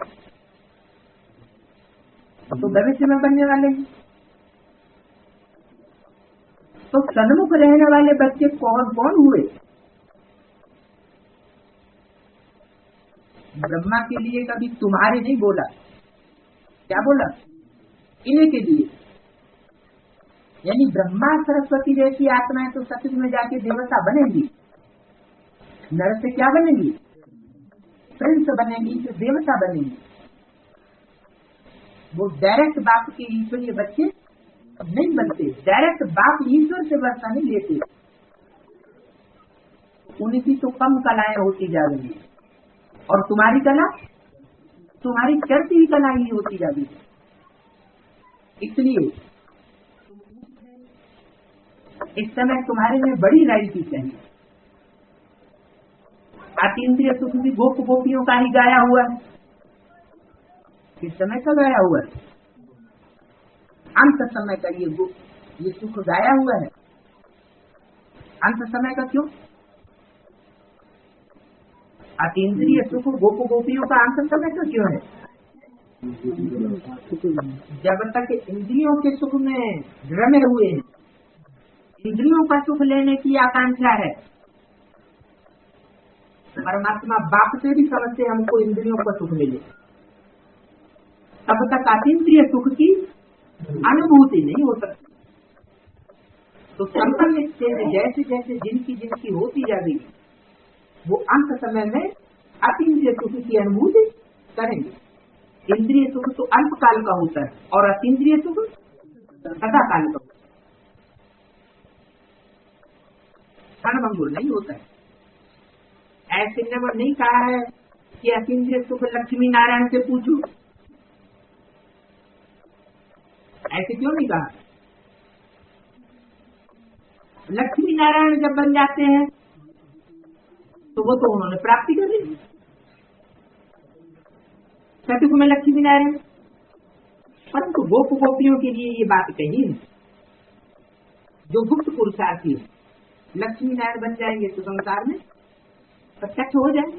तो भविष्य में बनने वाले हैं। तो सन्मुख रहने वाले बच्चे कौन कौन हुए? ब्रह्मा के लिए कभी तुम्हारे नहीं बोला, क्या बोला? इन्हीं के लिए। यानी ब्रह्मा सरस्वती जैसी आत्माएं तो सतयुग में जाके देवता बनेगी, नर से क्या बनेगी? प्रिंस बनेगी, तो देवता बनेगी। वो डायरेक्ट बाप के ईश्वरीय बच्चे नहीं बनते। डायरेक्ट बाप ईश्वर से वर्षा नहीं लेते। उनकी तो कम कलाएं होती जा रही है, और तुम्हारी कला, तुम्हारी चढ़ती हुई कला ही होती जा रही है। इसलिए इस समय तुम्हारे में बड़ी राइटी चाहिए। अतीन्द्रिय सुख भी गोप गोपियों का ही गाया हुआ है। किस समय का गाया हुआ है? अंत समय का ये सुख गाया हुआ है। अंत समय का क्यों? अतीन्द्रिय सुख गोप गोपियों का अंत समय का क्यों है? जब तक इंद्रियों के सुख में रमे हुए हैं, इंद्रियों का सुख लेने की आकांक्षा है। परमात्मा बाप से भी समझते हमको इंद्रियों का सुख मिले, तब तक अतीन्द्रिय सुख की अनुभूति नहीं हो सकती। तो संपन्न स्टेज जैसे जैसे जिनकी होती जाएगी, वो अंत समय में अतीन्द्रिय सुख की अनुभूति करेंगे। इंद्रिय सुख तो अल्पकाल का होता है और अतीन्द्रिय सुख सदा काल का, क्षणभंगुर नहीं होता है। ऐसे ने वो नहीं कहा है कि अतीन्द्रिय सुख लक्ष्मी नारायण से पूछो, ऐसे क्यों नहीं कहा? लक्ष्मी नारायण जब बन जाते हैं तो वो तो उन्होंने प्राप्ति कर ली, सतयुग में लक्ष्मी नारायण। परंतु गोप गोपियों के लिए ये बात कही है, जो गुप्त पुरुषार्थी है, लक्ष्मी नारायण बन जाएंगे तो संसार में प्रत्यक्ष हो जाए।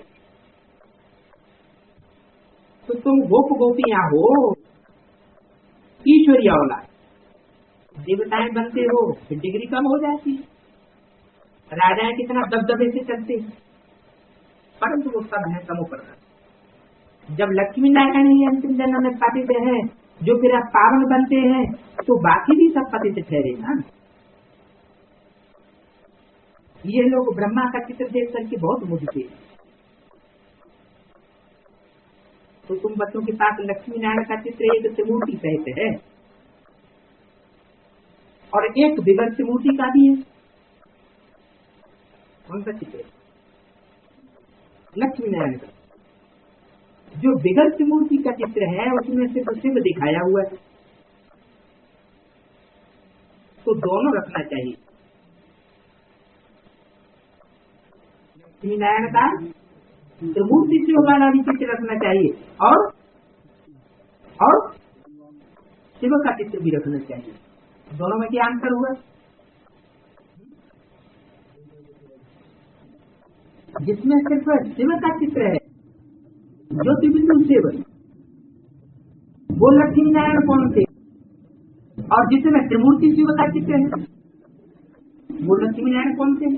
तो तुम गोप गोपियां हो, ईश्वरीय औलाद, देवताएं बनते हो फिर डिग्री कम हो जाती है, राजाएं कितना दबदबे से चलते हैं, परंतु वो सब है समूह पर। जब लक्ष्मी नारायण ही अंतिम जन्म में पतित है, जो फिर अब पावन बनते हैं, तो बाकी भी सब पतित ठहरे ना। ये लोग ब्रह्मा का चित्र देख करके बहुत मुझते, तो तुम बच्चों के पास लक्ष्मी नारायण का चित्र एक त्रिमूर्ति सहित है और एक बिगर त्रिमूर्ति का भी है। कौन सा चित्र? लक्ष्मी नारायण का। जो बिगर त्रिमूर्ति का चित्र है उसमें सिर्फ शिव दिखाया हुआ है, तो दोनों रखना चाहिए। लक्ष्मी नारायण का त्रिमूर्ति शिव वाला भी चित्र रखना चाहिए और शिव का चित्र भी रखना चाहिए। दोनों में क्या अंतर हुआ? जिसमें सिर्फ शिव का चित्र है, ज्योतिबिंदु शिव, वो लक्ष्मी नारायण कौन थे? और जिसमें त्रिमूर्ति शिव का चित्र है, वो लक्ष्मी नारायण कौन थे?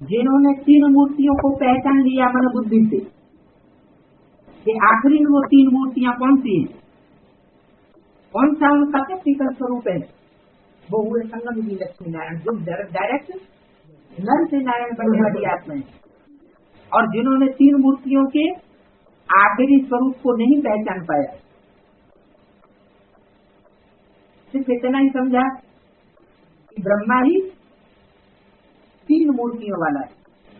जिन्होंने तीन मूर्तियों को पहचान लिया मन बुद्धि से कि आखिरी में वो तीन मूर्तियां कौन सी हैं, कौन सा उनका प्रैक्टिकल स्वरूप है, वो हुए संगम की लक्ष्मी नारायण, जो डायरेक्ट नर से नारायण बनने वाली आत्मा है। और जिन्होंने तीन मूर्तियों के आखिरी स्वरूप को नहीं पहचान पाया, सिर्फ इतना ही समझा कि ब्रह्मा ही तीन मूर्तियों वाला है,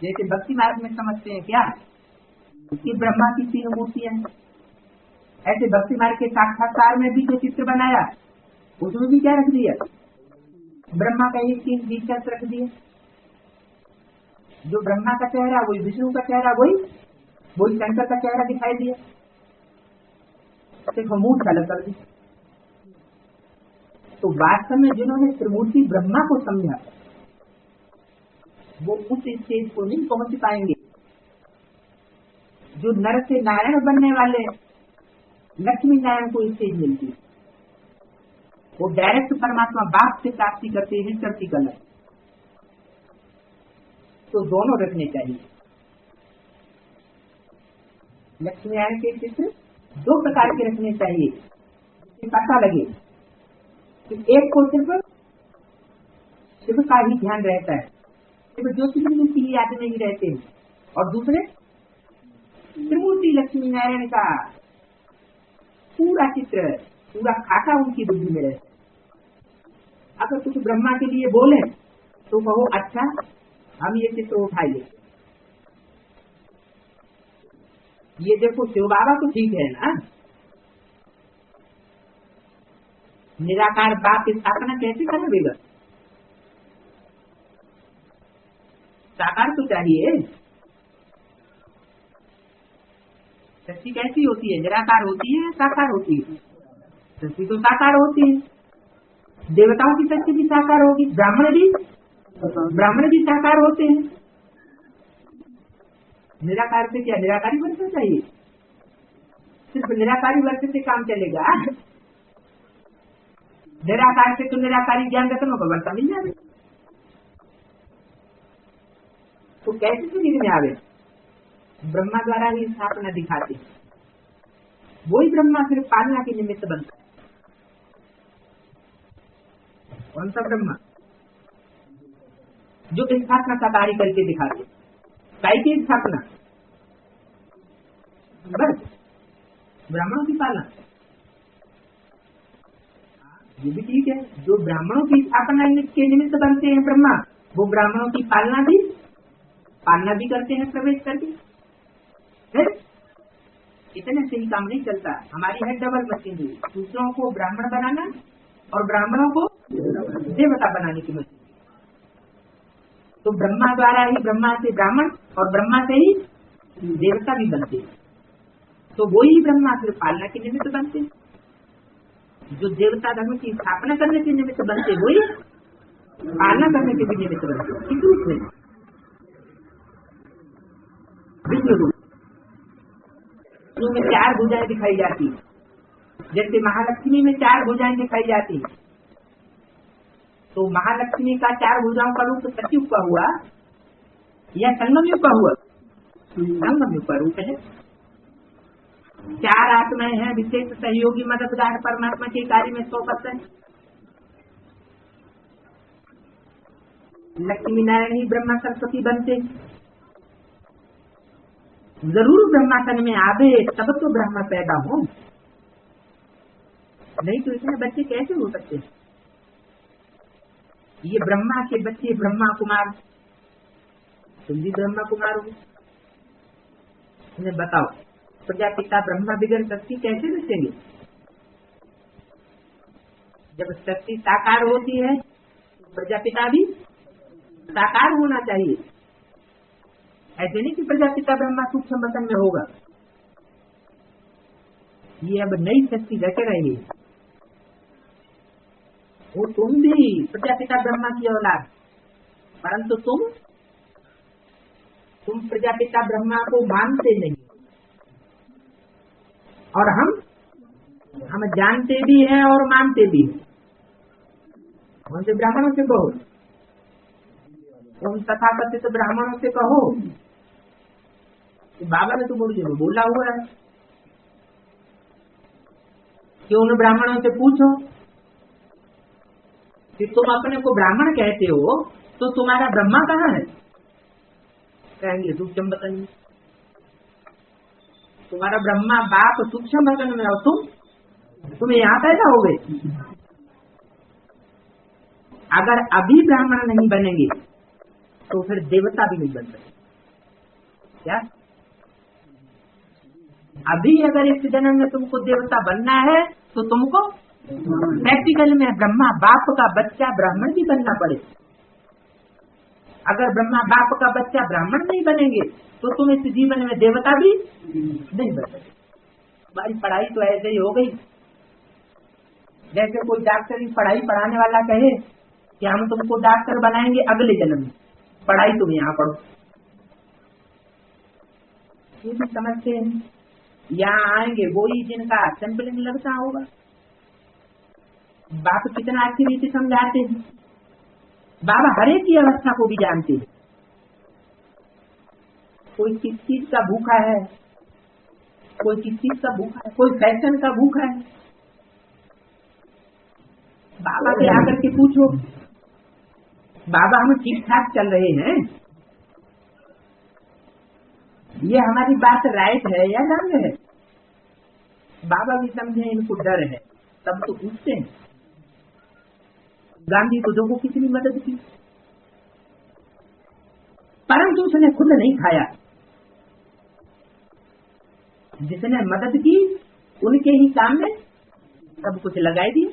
जैसे भक्ति मार्ग में समझते हैं क्या कि ब्रह्मा की तीन मूर्तियां हैं, ऐसे भक्ति मार्ग के साक्षात्कार में भी जो चित्र बनाया उसमें भी क्या रख दिया? ब्रह्मा का एक तीन बीच रख दिया। जो ब्रह्मा का चेहरा वही विष्णु का चेहरा, वही शंकर का चेहरा दिखाई दिया, सिर्फ मूर्त अलग कर दी। तो वास्तव में जिन्होंने त्रिमूर्ति ब्रह्मा को समझा वो उस स्टेज को नहीं पहुंच पाएंगे। जो नर से नारायण बनने वाले लक्ष्मी नारायण को स्टेज मिलती, वो डायरेक्ट परमात्मा बाप से प्राप्ति करते हैं चरती कलर। तो दोनों रखने चाहिए। लक्ष्मी नारायण के चित्र दो प्रकार के रखने चाहिए, पता लगे कि एक को सिर्फ शिव का ही ध्यान रहता है, सिर्फ ज्योतिबिंदु की याद में ही रहते हैं, और दूसरे त्रिमूर्ति लक्ष्मी नारायण का पूरा चित्र, पूरा खाका उनकी बुद्धि में रहता है। अगर कुछ ब्रह्मा के लिए बोले तो कहो अच्छा हम ये चित्र उठाइए, ये देखो शिव बाबा तो ठीक है ना, निराकार बाप की स्थापना कैसे करेगा? साकार तो चाहिए। सृष्टि कैसी होती है? निराकार होती है, साकार होती है? सृष्टि तो साकार होती है। देवताओं की सृष्टि भी साकार होगी, ब्राह्मण भी साकार होते हैं। निराकार से क्या निराकारी वर्ष चाहिए? सिर्फ निराकारी वर्ष से काम चलेगा? निराकार से तो निराकारी ज्ञान रत्नों का वर्षा मिल जाए, तो कैसे शरीर में आवे? ब्रह्मा द्वारा ही स्थापना दिखाती, वही ब्रह्मा फिर पालना के निमित्त बनता है। कौन सा ब्रह्मा? जो स्थापना का कार्य करके दिखाते। काय की स्थापना? बस ब्राह्मणों की पालना, ये भी ठीक है। जो ब्राह्मणों की स्थापना के निमित्त बनते हैं ब्रह्मा, वो ब्राह्मणों की पालना भी करते हैं प्रवेश करके। फिर इतने से ही काम नहीं चलता, हमारी है डबल मशीनरी, दूसरों को ब्राह्मण बनाना और ब्राह्मणों को देवता बनाने की मशीनरी। तो ब्रह्मा द्वारा ही ब्रह्मा से ब्राह्मण और ब्रह्मा से ही देवता भी बनते हैं। तो वो ही ब्रह्मा फिर पालना के निमित्त बनते हैं। जो देवता धर्म की स्थापना करने के निमित्त बनते, वही पालना करने के भी निमित्त बनते। किस रूप में? विष्णु रूप में 4 भुजाएं दिखाई जाती, जैसे महालक्ष्मी में 4 भुजाएं दिखाई जाती। तो महालक्ष्मी का 4 भुजाओं का रूप सतयुग का हुआ या संगम युग का हुआ? संगम युग का रूप है। 4 आत्माएं हैं, विशेष सहयोगी मददगार परमात्मा के कार्य में 100%। लक्ष्मी नारायण ही ब्रह्मा सरस्वती बनते। जरूर ब्रह्मासन में आवे तब तो ब्रह्मा पैदा हो, नहीं तो इतने बच्चे कैसे हो सकते? ये ब्रह्मा के बच्चे ब्रह्मा कुमार, तुम भी ब्रह्मा कुमार हो। इन्हें बताओ, प्रजापिता ब्रह्मा बिगड़ शक्ति कैसे बचेंगे? जब शक्ति साकार होती है तो प्रजापिता भी साकार होना चाहिए। ऐसे नहीं कि प्रजापिता ब्रह्मा सूक्ष्म वतन में होगा। ये अब नई शक्ति रच रही है। वो तुम भी प्रजापिता ब्रह्मा की औलाद, परंतु तुम प्रजापिता ब्रह्मा को मानते नहीं, और हम जानते भी हैं और मानते भी हैं। उनसे ब्राह्मणों से कहो, उन तथाकथित ब्राह्मणों से कहो कि बाबा ने तो बोला हुआ है, कि उन ब्राह्मणों से पूछो कि तुम अपने को ब्राह्मण कहते हो तो तुम्हारा ब्रह्मा कहाँ है? कहेंगे सूक्ष्म वतन में। तुम्हारा ब्रह्मा बाप सूक्ष्म वतन में, और तुम यहाँ पैदा हो गए। अगर अभी ब्राह्मण नहीं बनेंगे तो फिर देवता भी नहीं बन सकते। क्या अभी अगर इस जन्म में तुमको देवता बनना है तो तुमको प्रैक्टिकल में ब्रह्मा बाप का बच्चा ब्राह्मण भी बनना पड़े। अगर ब्रह्मा बाप का बच्चा ब्राह्मण नहीं बनेंगे तो तुम इस जीवन में देवता भी नहीं बन सकते। हमारी पढ़ाई तो ऐसे ही हो गई, जैसे कोई डॉक्टरी पढ़ाई पढ़ाने वाला कहे कि हम तुमको डॉक्टर बनाएंगे अगले जन्म में, पढ़ाई तुम यहाँ पढ़ो। ये भी समझते हैं, यहाँ आएंगे वही जिनका सैंपलिंग लगता होगा। बाप कितना अच्छी रीति समझाते हैं, बाबा हर एक की अवस्था को भी जानते हैं। कोई किस चीज का भूखा है, कोई किस चीज का भूखा है, कोई फैशन का भूखा है। बाबा से आकर के पूछो, बाबा हम ठीक ठाक चल रहे हैं, ये हमारी बात राइट है या रंग है? बाबा भी समझे इनको डर है, तब तो पूछते हैं। गांधी बुद्धों को कितनी मदद की, परंतु उसने खुद नहीं खाया। जिसने मदद की उनके ही काम में सब कुछ लगाई दिए,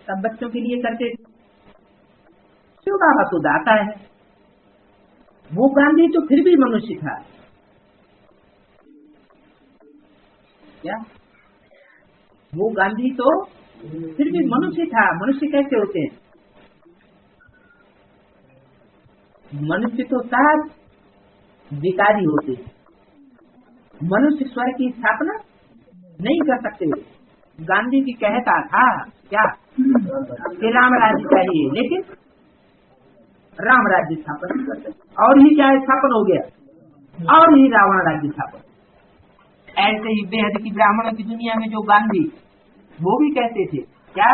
सब बच्चों के लिए करते थे। क्यों? बाबा तो दाता है। वो गांधी तो फिर भी मनुष्य था। क्या वो गांधी तो फिर भी मनुष्य था। मनुष्य कैसे होते हैं? मनुष्य तो साथ विकारी होते हैं। मनुष्य स्वर्ग की स्थापना नहीं कर सकते। गांधी जी कहता था क्या कि राम राज्य चाहिए, लेकिन राम राज्य स्थापन नहीं करते, और ही क्या स्थापन हो गया, और ही रावण राज्य स्थापन। ऐसे ही बेहद की ब्राह्मणों की दुनिया में जो गांधी, वो भी कहते थे क्या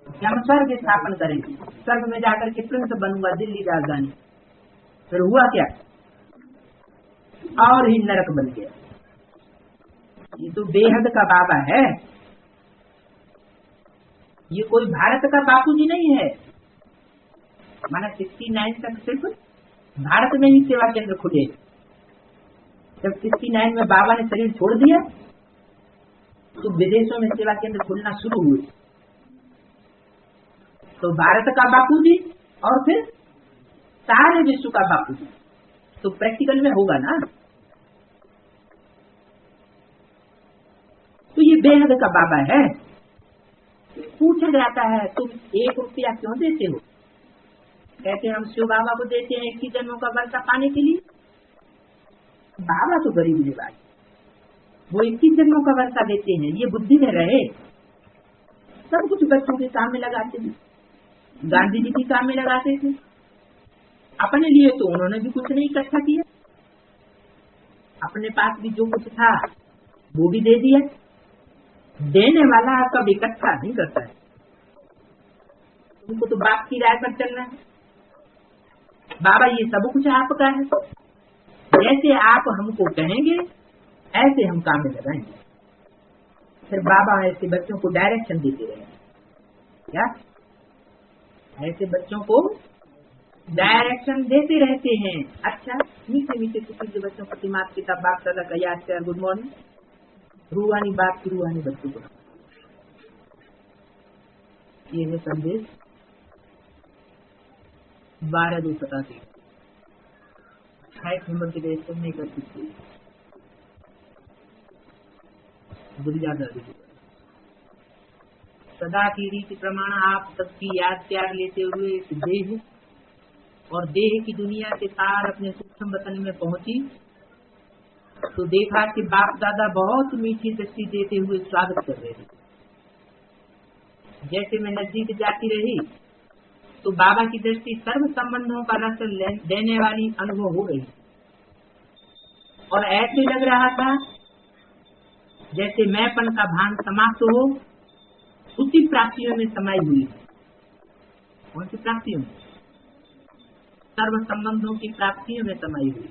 कि हम स्वर्ग स्थापन करेंगे, स्वर्ग में जाकर के प्रिंस बनूंगा, दिल्ली राजधानी। फिर हुआ क्या? और ही नरक बन गया। ये तो बेहद का बाबा है, ये कोई भारत का बापूजी नहीं है। माना 69 तक सिर्फ भारत में ही सेवा केंद्र खुले। जब 69 में बाबा ने शरीर छोड़ दिया तो विदेशों में सेवा केंद्र खुलना शुरू हुए। तो भारत का बापूजी और फिर सारे विश्व का बापूजी, तो प्रैक्टिकल में होगा ना। तो ये बेहद का बाबा है। पूछा जाता है तुम 1 रुपया क्यों देते हो? कहते हम शिव बाबा को देते हैं 21 जन्मों का वर्षा पाने के लिए। बाबा तो गरीब निवाज, वो 21 जन्मों का वर्षा देते हैं, ये बुद्धि में रहे। सब कुछ बच्चों के काम में लगाते थे, गांधी जी के काम में लगाते थे। अपने लिए तो उन्होंने भी कुछ नहीं इकट्ठा किया, अपने पास भी जो कुछ था वो भी दे दिया। देने वाला कब इकट्ठा नहीं करता है, उनको तो बाप की राय पर चलना है। बाबा ये सब कुछ आपका है, जैसे आप हमको कहेंगे ऐसे हम काम में लगाएंगे। फिर बाबा ऐसे बच्चों को डायरेक्शन देते रहे। क्या ऐसे बच्चों को डायरेक्शन देते रहते हैं। अच्छा, मीठे मीठे कुछ जो बच्चों को दिमाग किताब बाप दादा का याद कर, गुड मॉर्निंग, रूहानी बात की रूहानी बच्चों को ये है संदेश 12/287 28 नंबर के रजिस्टर में 31 गुरुजादा सदा की रीति प्रमाण आप सबकी याद त्याग लेते हुए इस देह और देह की दुनिया के तार अपने सूक्ष्म वतन में पहुंची तो देखा कि बाप दादा बहुत मीठी दृष्टि देते हुए स्वागत कर रहे थे। जैसे मैं नजदीक जाती रही तो बाबा की दृष्टि सर्व संबंधों का रस देने वाली अनुभव हो गई और ऐसे लग रहा था जैसे मैंपन का भान समाप्त हो उसी प्राप्तियों में समाई हुई। कौन सी प्राप्तियों में? सर्व संबंधों की प्राप्तियों में समाई हुई।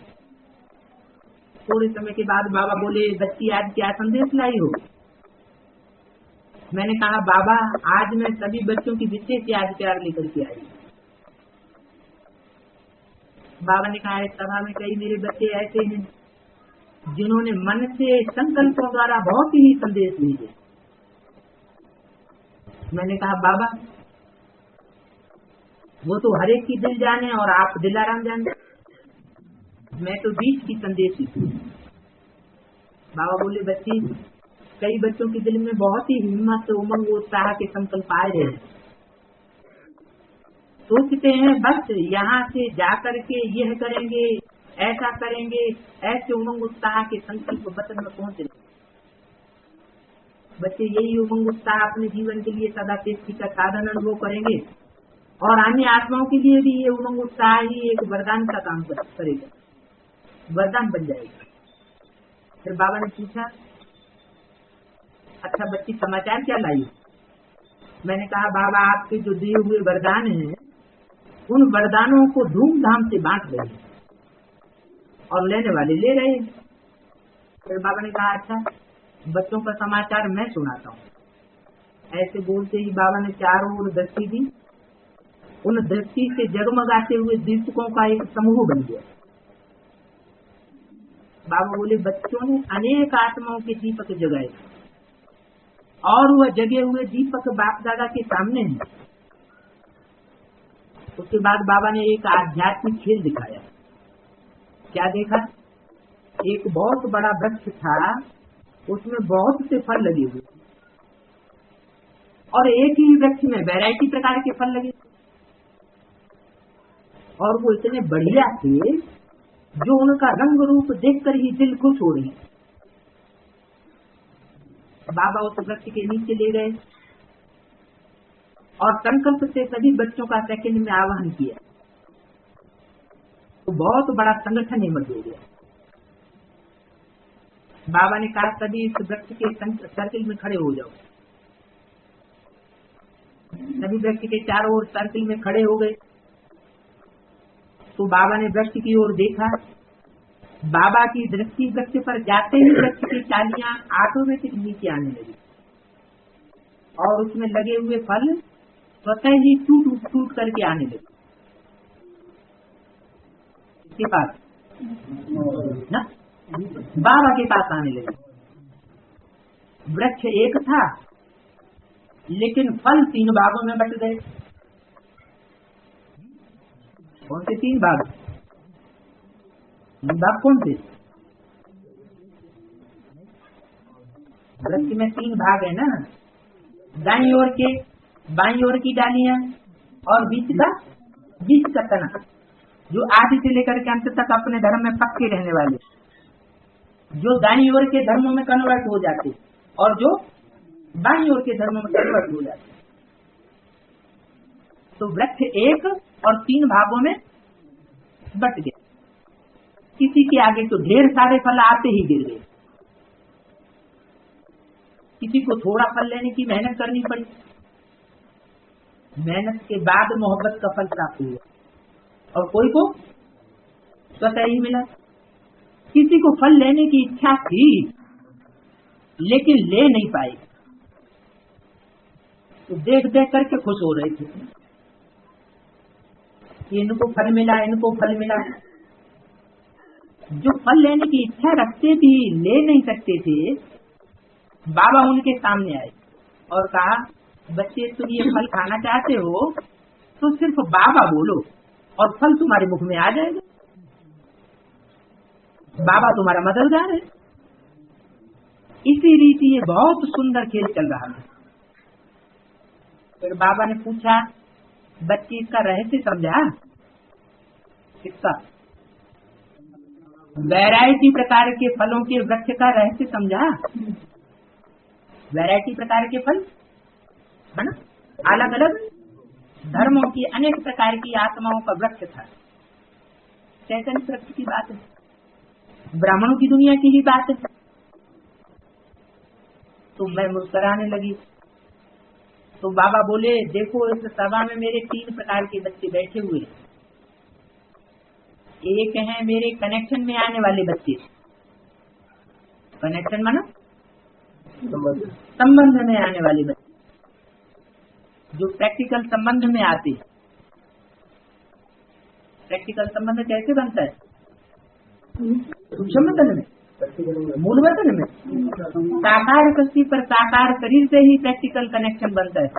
थोड़े समय के बाद बाबा बोले, बच्ची आज क्या संदेश लाई हो? मैंने कहा बाबा आज मैं सभी बच्चों की विशेष याद प्यार लेकर के आई। बाबा ने कहा इस सभा में कई मेरे बच्चे ऐसे हैं जिन्होंने मन से संकल्पों द्वारा बहुत ही संदेश भेजे। मैंने कहा बाबा वो तो हर एक की दिल जाने और आप दिलाराम जाने, मैं तो बीच की संदेश ही थी। बाबा बोले बच्ची कई बच्चों के दिल में बहुत ही हिम्मत उमंग उत्साह के संकल्प आए रहे, सोचते हैं बस यहाँ से जाकर के यह करेंगे ऐसा करेंगे, ऐसे उमंग उत्साह के संकल्प वतन में पहुंचे। बच्चे यही उमंग उत्साह अपने जीवन के लिए सदा पेशी का साधन अनुभव करेंगे और अन्य आत्माओं के लिए भी ये उमंग उत्साह ही एक वरदान का काम करेगा, वरदान बन जाएगा। फिर बाबा ने पूछा अच्छा बच्ची समाचार क्या लाई? मैंने कहा बाबा आपके जो दिए हुए वरदान हैं उन वरदानों को धूमधाम से बांट रहे हैं और लेने वाले ले रहे हैं। फिर बाबा ने कहा अच्छा बच्चों का समाचार मैं सुनाता हूँ। ऐसे बोलते ही बाबा ने चारों ओर दृष्टि दी। उन दृष्टि से जगमगाते हुए दीपकों का एक समूह बन गया। बाबा बोले बच्चों ने अनेक आत्माओं के दीपक जगाए और वह जगे हुए दीपक बाप दादा के सामने है। उसके बाद बाबा ने एक आध्यात्मिक खेल दिखाया। क्या देखा? एक बहुत बड़ा वृक्ष था, उसमें बहुत से फल लगे हुए और एक ही वृक्ष में वैरायटी प्रकार के फल लगे और वो इतने बढ़िया थे जो उनका रंग रूप देखकर ही दिल खुश हो रही। बाबा उस वृक्ष के नीचे ले गए और संकल्प से सभी बच्चों का सेकंड में आवाहन किया तो बहुत बड़ा संगठन हिम्मत हो गया। बाबा ने कहा सभी इस वृक्ष के सर्किल में खड़े हो जाओ। सभी वृक्ष के चारों ओर सर्किल में खड़े हो गए तो बाबा ने वृक्ष की ओर देखा बाबा की दृष्टि वृक्ष पर जाते ही वृक्ष की डालियां ऑटोमेटिक नीचे आने लगी और उसमें लगे हुए फल स्वतः ही टूट टूट करके आने लगे। इसके पास ना बाबा के पास आने लगे। वृक्ष एक था लेकिन फल 3 भागों में बट गए। कौन से 3 भाग? भाग कौन से? वृक्ष में 3 भाग है ना, दाईं ओर के बाईं ओर की डालियां और बीच का तना, जो आदि से लेकर के अंत तक अपने धर्म में पक्के रहने वाले, जो दाईं ओर के धर्मों में कन्वर्ट हो जाते और जो बाईं ओर के धर्मों में कन्वर्ट हो जाते। तो वृक्ष एक और 3 भागों में बट गया। किसी के आगे तो ढेर सारे फल आते ही गिर गए, किसी को थोड़ा फल लेने की मेहनत करनी पड़ी, मेहनत के बाद मोहब्बत का फल प्राप्त हुआ और कोई को स्वतः ही मिला। किसी को फल लेने की इच्छा थी लेकिन ले नहीं पाए, तो देख देख करके खुश हो रहे थे कि इनको फल मिला, इनको फल मिला। जो फल लेने की इच्छा रखते थे ले नहीं सकते थे, बाबा उनके सामने आए और कहा, बच्चे तुम ये फल खाना चाहते हो तो सिर्फ बाबा बोलो और फल तुम्हारे मुख में आ जाएगा। बाबा तुम्हारा मददगार है। इसी रीति ये बहुत सुंदर खेल चल रहा है। फिर बाबा ने पूछा, बच्चे इसका रहस्य समझा? किसका? वैरायटी प्रकार के फलों के वृक्ष का रहस्य समझा? वैरायटी प्रकार के फल है ना, अलग अलग धर्मों की अनेक प्रकार की आत्माओं का वृक्ष था। चैतन्य वृक्ष की बात है, ब्राह्मणों की दुनिया की ही बात है। तो मैं मुस्कुराने लगी। तो बाबा बोले, देखो इस सभा में मेरे 3 प्रकार के बच्चे बैठे हुए हैं। एक है मेरे कनेक्शन में आने वाले बच्चे, कनेक्शन माना संबंध में आने वाले बच्चे, जो प्रैक्टिकल संबंध में आते हैं। प्रैक्टिकल संबंध कैसे बनता है? सूक्ष्म वतन में, मूल वतन में, साकार शक्ति पर साकार शरीर से ही प्रैक्टिकल कनेक्शन बनता है।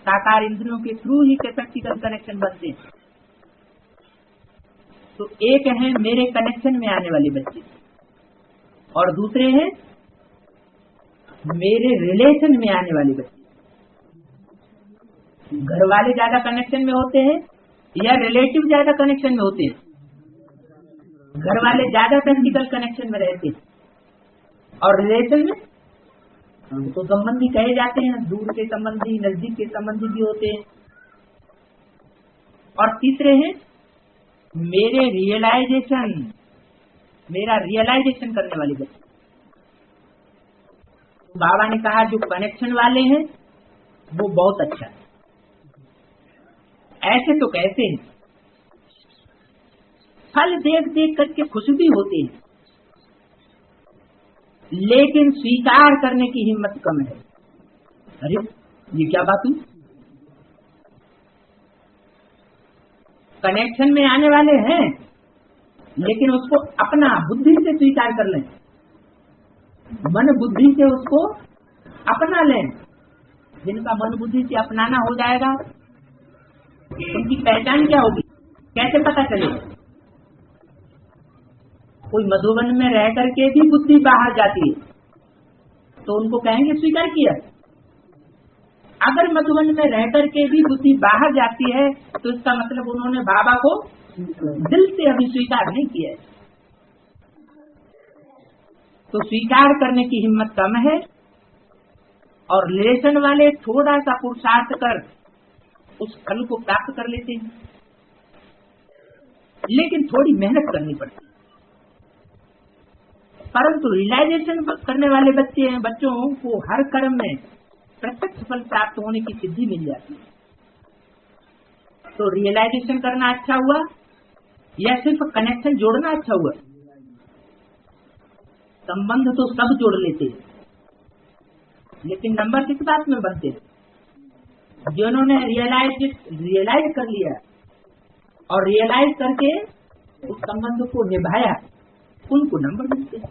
साकार इंद्रियों के थ्रू ही प्रैक्टिकल कनेक्शन बनते हैं। तो एक है मेरे कनेक्शन में आने वाले बच्चे और दूसरे हैं मेरे रिलेशन में आने वाले बच्चे। घर वाले ज्यादा कनेक्शन में होते हैं या रिलेटिव ज्यादा कनेक्शन में होते हैं? घर वाले ज्यादा प्रैक्टिकल कनेक्शन में रहते हैं और रिलेशन में तो संबंधी कहे जाते हैं, दूर के संबंधी नजदीक के संबंधी भी होते हैं। और तीसरे हैं मेरे रियलाइजेशन, मेरा रियलाइजेशन करने वाले बच्चे। बाबा ने कहा जो कनेक्शन वाले हैं वो बहुत अच्छा है। ऐसे तो कैसे हैं, फल देख देख करके खुश भी होते हैं लेकिन स्वीकार करने की हिम्मत कम है। अरे ये क्या बात हुई? कनेक्शन में आने वाले हैं लेकिन उसको अपना बुद्धि से स्वीकार कर लें, मन बुद्धि से उसको अपना लें। जिनका मन बुद्धि से अपनाना हो जाएगा उनकी पहचान क्या होगी, कैसे पता चलेगा? कोई मधुबन में रह करके भी बुद्धि बाहर जाती है तो उनको कहेंगे स्वीकार किया। अगर मधुबन में रह करके भी बुद्धि बाहर जाती है तो इसका मतलब उन्होंने बाबा को दिल से अभी स्वीकार नहीं किया है। तो स्वीकार करने की हिम्मत कम है और रिलेशन वाले थोड़ा सा पुरुषार्थ कर उस फल को प्राप्त कर लेते हैं, लेकिन थोड़ी मेहनत करनी पड़ती है। परंतु रियलाइजेशन करने वाले बच्चों को हर कर्म में प्रत्यक्ष फल प्राप्त होने की सिद्धि मिल जाती है। तो रियलाइजेशन करना अच्छा हुआ या सिर्फ कनेक्शन जोड़ना अच्छा हुआ? संबंध तो सब जोड़ लेते हैं, लेकिन नंबर किस बात में बनते हैं? जिन्होंने रियलाइज कर लिया और रियलाइज करके उस संबंध को निभाया, उनको नंबर मिलते हैं।